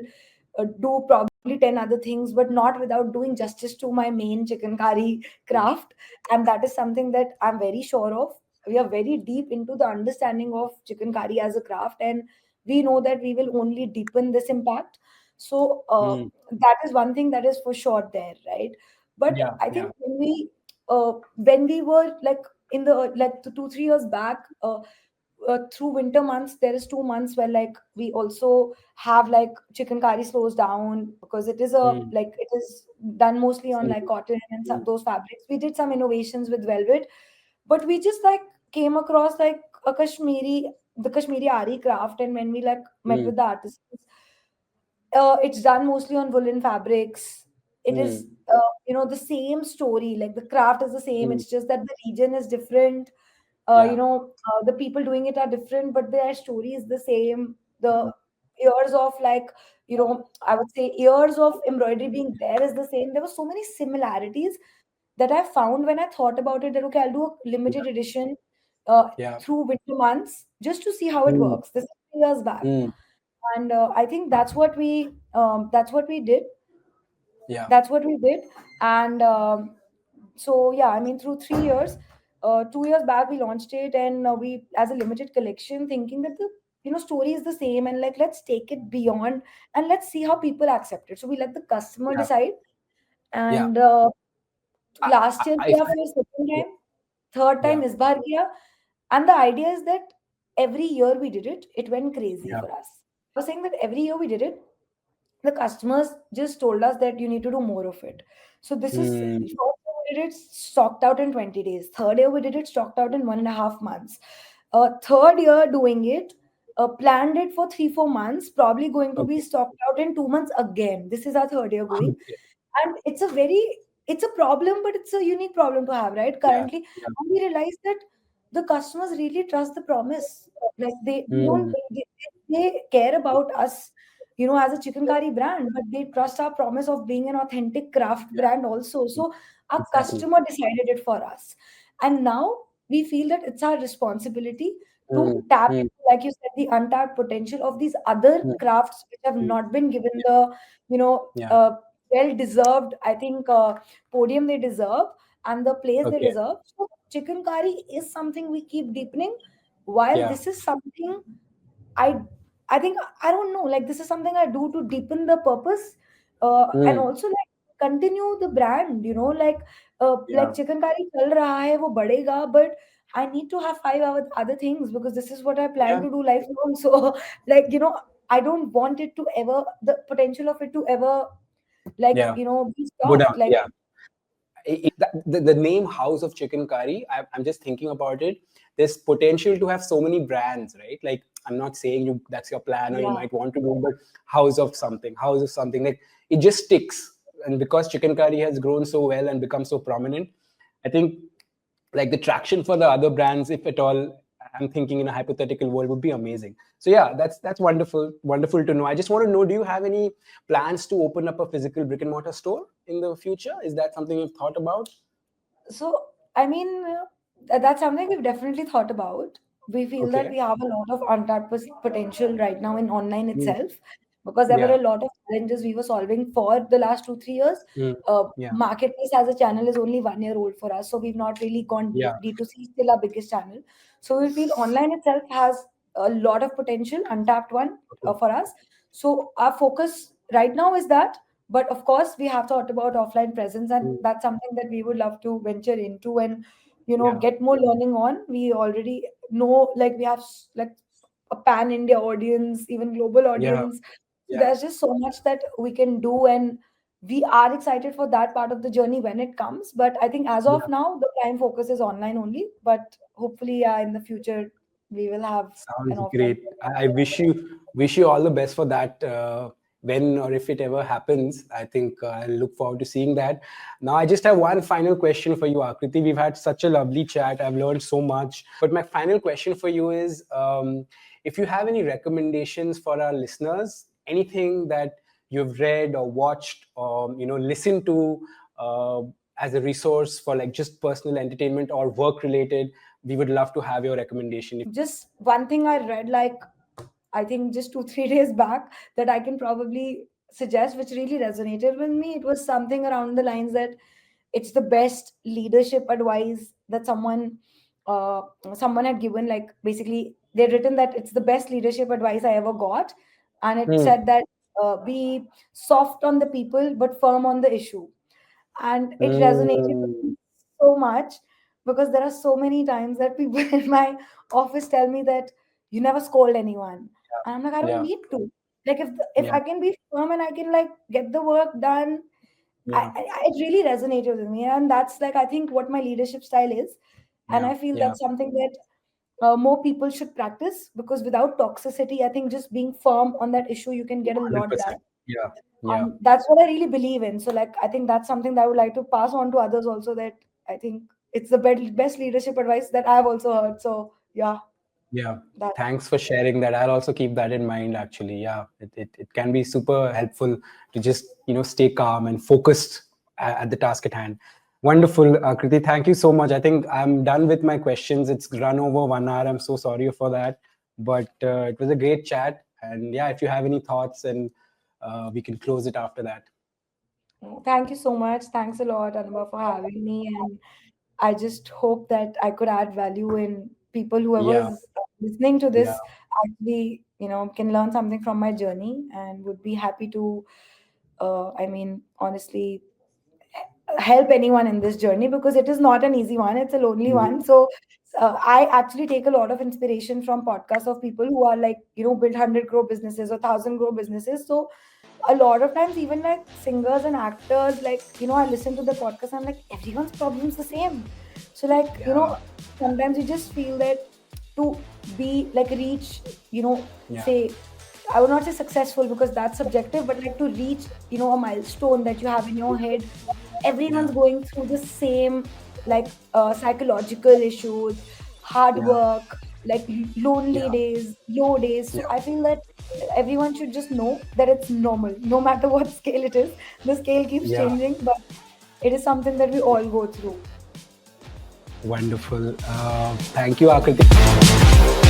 do probably 10 other things, but not without doing justice to my main chicken curry Mm. craft. And that is something that I'm very sure of. We are very deep into the understanding of chicken curry as a craft, and we know that we will only deepen this impact. So, Mm. that is one thing that is for sure there, right? But Yeah. I Yeah. think when we were like in the like 2 3 years back, through winter months, there is 2 months where, like, we also have, like, chicken curry slows down because it is a Mm. like it is done mostly on, like, Simple. cotton and some, Mm. those fabrics. We did some innovations with velvet, but we just, like, came across, like, the Kashmiri Aari craft, and when we, like, met Mm. with the artisans, it's done mostly on woolen fabrics. It is, Mm. the same story. Like, the craft is the same. Mm. It's just that the region is different. Yeah. The people doing it are different, but their story is the same. The Mm. years of, like, I would say years of embroidery being there is the same. There were so many similarities that I found when I thought about it, that okay, I'll do a limited Yeah. edition uh, Yeah. through winter months just to see how it Mm. works. This is 3 years back, Mm. and I think that's what we did. Yeah. That's what we did, and so yeah, I mean, through 3 years, 2 years back we launched it, and we, as a limited collection, thinking that the story is the same, and, like, let's take it beyond, and let's see how people accept it. So we let the customer Yeah. decide, Yeah. and I, last year I kiya, find. फिर second Yeah. time, third Yeah. time इस बार किया, and the idea is that every year we did it, it went crazy Yeah. for us. I was saying that every year we did it, the customers just told us that you need to do more of it. So this is Mm. first year we did it stocked out in 20 days. Third year we did it stocked out in 1.5 months. Third year doing it, planned it for 3 4 months, probably going to be Okay. stocked out in 2 months again. This is our third year going, Okay. and it's a problem, but it's a unique problem to have, right? Yeah. Currently, Yeah. and we realize that the customers really trust the promise. Like, they don't Mm. they care about us, as a chicken curry brand, but they trust our promise of being an authentic craft Yeah. brand also. So our Exactly. customer decided it for us, and now we feel that it's our responsibility to Mm. tap Mm. into, like you said, the untapped potential of these other Mm. crafts which have Mm. not been given Yeah. the you know Yeah. uh, well deserved, I think, podium they deserve, and the place they Okay. deserve. So chicken curry is something we keep deepening, while Yeah. this is something I I think, I don't know, like, this is something I do to deepen the purpose, and Mm. also, like, continue the brand, like Yeah. chicken curry chal raha hai, wo badega, but I need to have five other things because this is what I plan Yeah. to do lifelong. So, like, I don't want it to ever, the potential of it to ever, like, Yeah. be Go down. stopped. Like, Yeah. The name House of Chicken Curry, I'm just thinking about it. There's potential to have so many brands, right? Like, I'm not saying you that's your plan or you yeah, might want to do, but House of something, like, it just sticks. And because Chicken Curry has grown so well and become so prominent, I think, like, the traction for the other brands, if at all, I'm thinking in a hypothetical world, would be amazing. So yeah, that's wonderful to know. I just want to know, do you have any plans to open up a physical brick and mortar store in the future? Is that something you've thought about? so I mean, that's something we've definitely thought about. We feel that Okay. we have a lot of untapped potential right now in online Mm. itself, because there were Yeah. a lot of challenges we were solving for the last 2 3 years. Mm. Yeah. Marketplace as a channel is only 1 year old for us, so we've not really gone Yeah. D2C, still our biggest channel. So we feel online itself has a lot of potential, untapped one, Okay. for us. So our focus right now is that, but of course we have thought about offline presence, and Mm. that's something that we would love to venture into, and Yeah. get more learning on. We already know, like, we have like a pan India audience, even global Yeah. audience. So Yeah. there's just so much that we can do, and we are excited for that part of the journey when it comes. But I think as of Yeah. now, the prime focus is online only, but hopefully, yeah, in the future we will have an Sounds offline great. presence. I wish you all the best for that. when or if it ever happens, I think I'll look forward to seeing that. Now, I just have one final question for you, Akriti. We've had such a lovely chat. I've learned so much. But my final question for you is, if you have any recommendations for our listeners, anything that you've read or watched or listened to as a resource for like just personal entertainment or work related, we would love to have your recommendation. Just one thing I read, like I think just 2 3 days back, that I can probably suggest, which really resonated with me. It was something around the lines that it's the best leadership advice that uh, someone had given. Like basically, they'd written that it's the best leadership advice I ever got, and it Hmm. said that be soft on the people but firm on the issue. And it resonated with Hmm. me so much, because there are so many times that people in my office tell me that you never scold anyone, and I'm like, I don't Yeah, need to. Like if yeah, I can be firm and I can like get the work done, yeah, it really resonated with me, and that's like I think what my leadership style is, and yeah, I feel yeah. that's something that more people should practice, because without toxicity, I think just being firm on that issue, you can get a lot done. 100%. Yeah, yeah, And that's what I really believe in. So like I think that's something that I would like to pass on to others also, that I think it's the best leadership advice that I've also heard. So yeah, yeah. that. Thanks for sharing that. I'll also keep that in mind, actually. Yeah, it can be super helpful to just, stay calm and focused at the task at hand. Wonderful, Kriti. Thank you so much. I think I'm done with my questions. It's run over 1 hour. I'm so sorry for that. But it was a great chat. And yeah, if you have any thoughts, and we can close it after that. Thank you so much. Thanks a lot, Anubhav, for having me. And I just hope that I could add value in people, Yeah, whoever's listening to yeah, this, actually, can learn something from my journey, and would be happy to, I mean, honestly, help anyone in this journey, because it is not an easy one. It's a lonely mhm, one. So I actually take a lot of inspiration from podcasts of people who are like, build 100 crore businesses or 1,000 crore businesses. So a lot of times, even like singers and actors, like, I listen to the podcast, I'm like, everyone's problem is the same. So like, yeah, sometimes you just feel that to be like reach, yeah, say, I would not say successful because that's subjective, but like to reach, a milestone that you have in your head, yeah, everyone's going through the same, like psychological issues, hard yeah, work, like lonely yeah, days, low days. So yeah. I feel that everyone should just know that it's normal, no matter what scale it is. The scale keeps Yeah, changing, but it is something that we all go through. wonderful. Thank you, Akriti.